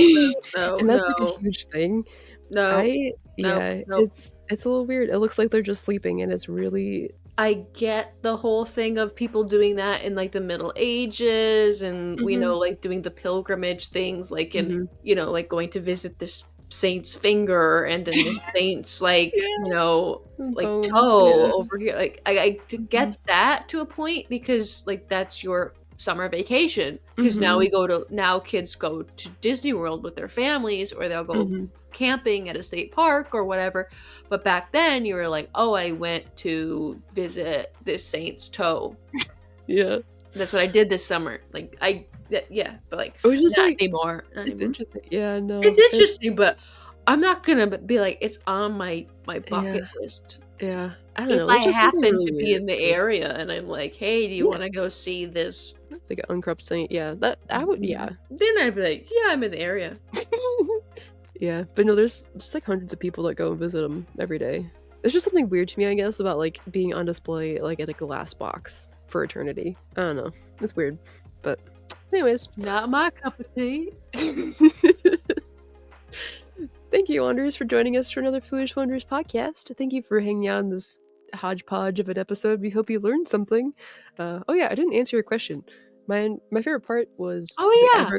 [SPEAKER 1] No.
[SPEAKER 2] And that's like a
[SPEAKER 1] No.
[SPEAKER 2] huge thing.
[SPEAKER 1] No. No.
[SPEAKER 2] Yeah,
[SPEAKER 1] No.
[SPEAKER 2] it's a little weird. It looks like they're just sleeping, and it's really
[SPEAKER 1] I get the whole thing of people doing that in like the Middle Ages and we
[SPEAKER 2] Mhm,
[SPEAKER 1] know like doing the pilgrimage things like in
[SPEAKER 2] mhm.
[SPEAKER 1] like going to visit this saint's finger and then this saint's like
[SPEAKER 2] Yeah,
[SPEAKER 1] like
[SPEAKER 2] bones,
[SPEAKER 1] toe
[SPEAKER 2] yeah.
[SPEAKER 1] over here like I to
[SPEAKER 2] Mhm,
[SPEAKER 1] get that to a point because like that's your summer vacation because
[SPEAKER 2] mhm,
[SPEAKER 1] now kids go to Disney World with their families or they'll go
[SPEAKER 2] mhm.
[SPEAKER 1] camping at a state park or whatever. But back then you were like, oh, I went to visit this saint's toe.
[SPEAKER 2] Yeah.
[SPEAKER 1] That's what I did this summer. Like yeah, but like
[SPEAKER 2] It was just
[SPEAKER 1] not
[SPEAKER 2] like
[SPEAKER 1] anymore. Not
[SPEAKER 2] it's
[SPEAKER 1] anymore.
[SPEAKER 2] interesting. Yeah,
[SPEAKER 1] It's
[SPEAKER 2] no,
[SPEAKER 1] interesting, but I'm not gonna be like it's on my
[SPEAKER 2] yeah,
[SPEAKER 1] bucket list.
[SPEAKER 2] yeah. I don't
[SPEAKER 1] If
[SPEAKER 2] know,
[SPEAKER 1] I
[SPEAKER 2] it's just something
[SPEAKER 1] happen
[SPEAKER 2] really
[SPEAKER 1] to be
[SPEAKER 2] weird,
[SPEAKER 1] in the
[SPEAKER 2] but
[SPEAKER 1] area and I'm like, hey, do you
[SPEAKER 2] yeah,
[SPEAKER 1] want to go see this?
[SPEAKER 2] like an uncorrupt saint, yeah, that I would yeah.
[SPEAKER 1] Then I'd be like, yeah, I'm in the area.
[SPEAKER 2] Yeah, but no, there's like hundreds of people that go and visit them every day. There's just something weird to me, I guess, about like being on display like at a glass box for eternity. I don't know. It's weird. But anyways.
[SPEAKER 1] Not my cup of tea.
[SPEAKER 2] Thank you, Wanderers, for joining us for another Foolish Wanderers podcast. Thank you for hanging out in this hodgepodge of an episode. We hope you learned something. Oh yeah, I didn't answer your question. My favorite part was the
[SPEAKER 1] Oh yeah,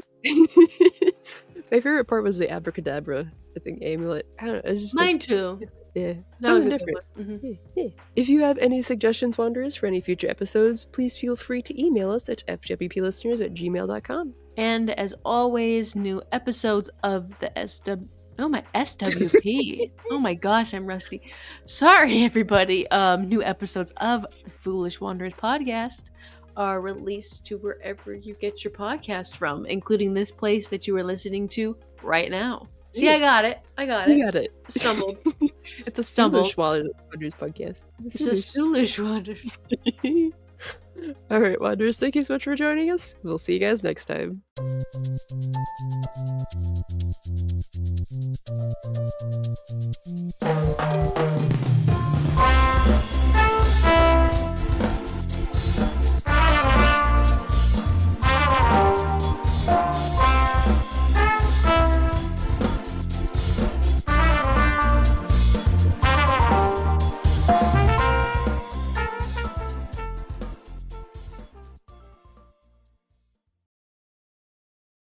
[SPEAKER 2] my favorite part was the abracadabra, I think, amulet. I don't know, it's just like
[SPEAKER 1] mine too.
[SPEAKER 2] yeah,
[SPEAKER 1] That was
[SPEAKER 2] something
[SPEAKER 1] a good
[SPEAKER 2] different.
[SPEAKER 1] one. Mhm.
[SPEAKER 2] Yeah, yeah. If you have any suggestions, Wanderers, for any future episodes, please feel free to email us at fjplisteners@gmail.com.
[SPEAKER 1] And as always, new episodes of the SWP. Oh my gosh, I'm rusty. Sorry, everybody. New episodes of the Foolish Wanderers podcast are released to wherever you get your podcast from, including this place that you are listening to right now. See, I
[SPEAKER 2] Yes.
[SPEAKER 1] got it. I got
[SPEAKER 2] You
[SPEAKER 1] it.
[SPEAKER 2] got it.
[SPEAKER 1] Stumbled.
[SPEAKER 2] It's a
[SPEAKER 1] Stumbled.
[SPEAKER 2] Foolish Wanderers podcast.
[SPEAKER 1] It's a Foolish Wanderers.
[SPEAKER 2] All right, Wanderers, thank you so much for joining us. We'll see you guys next time.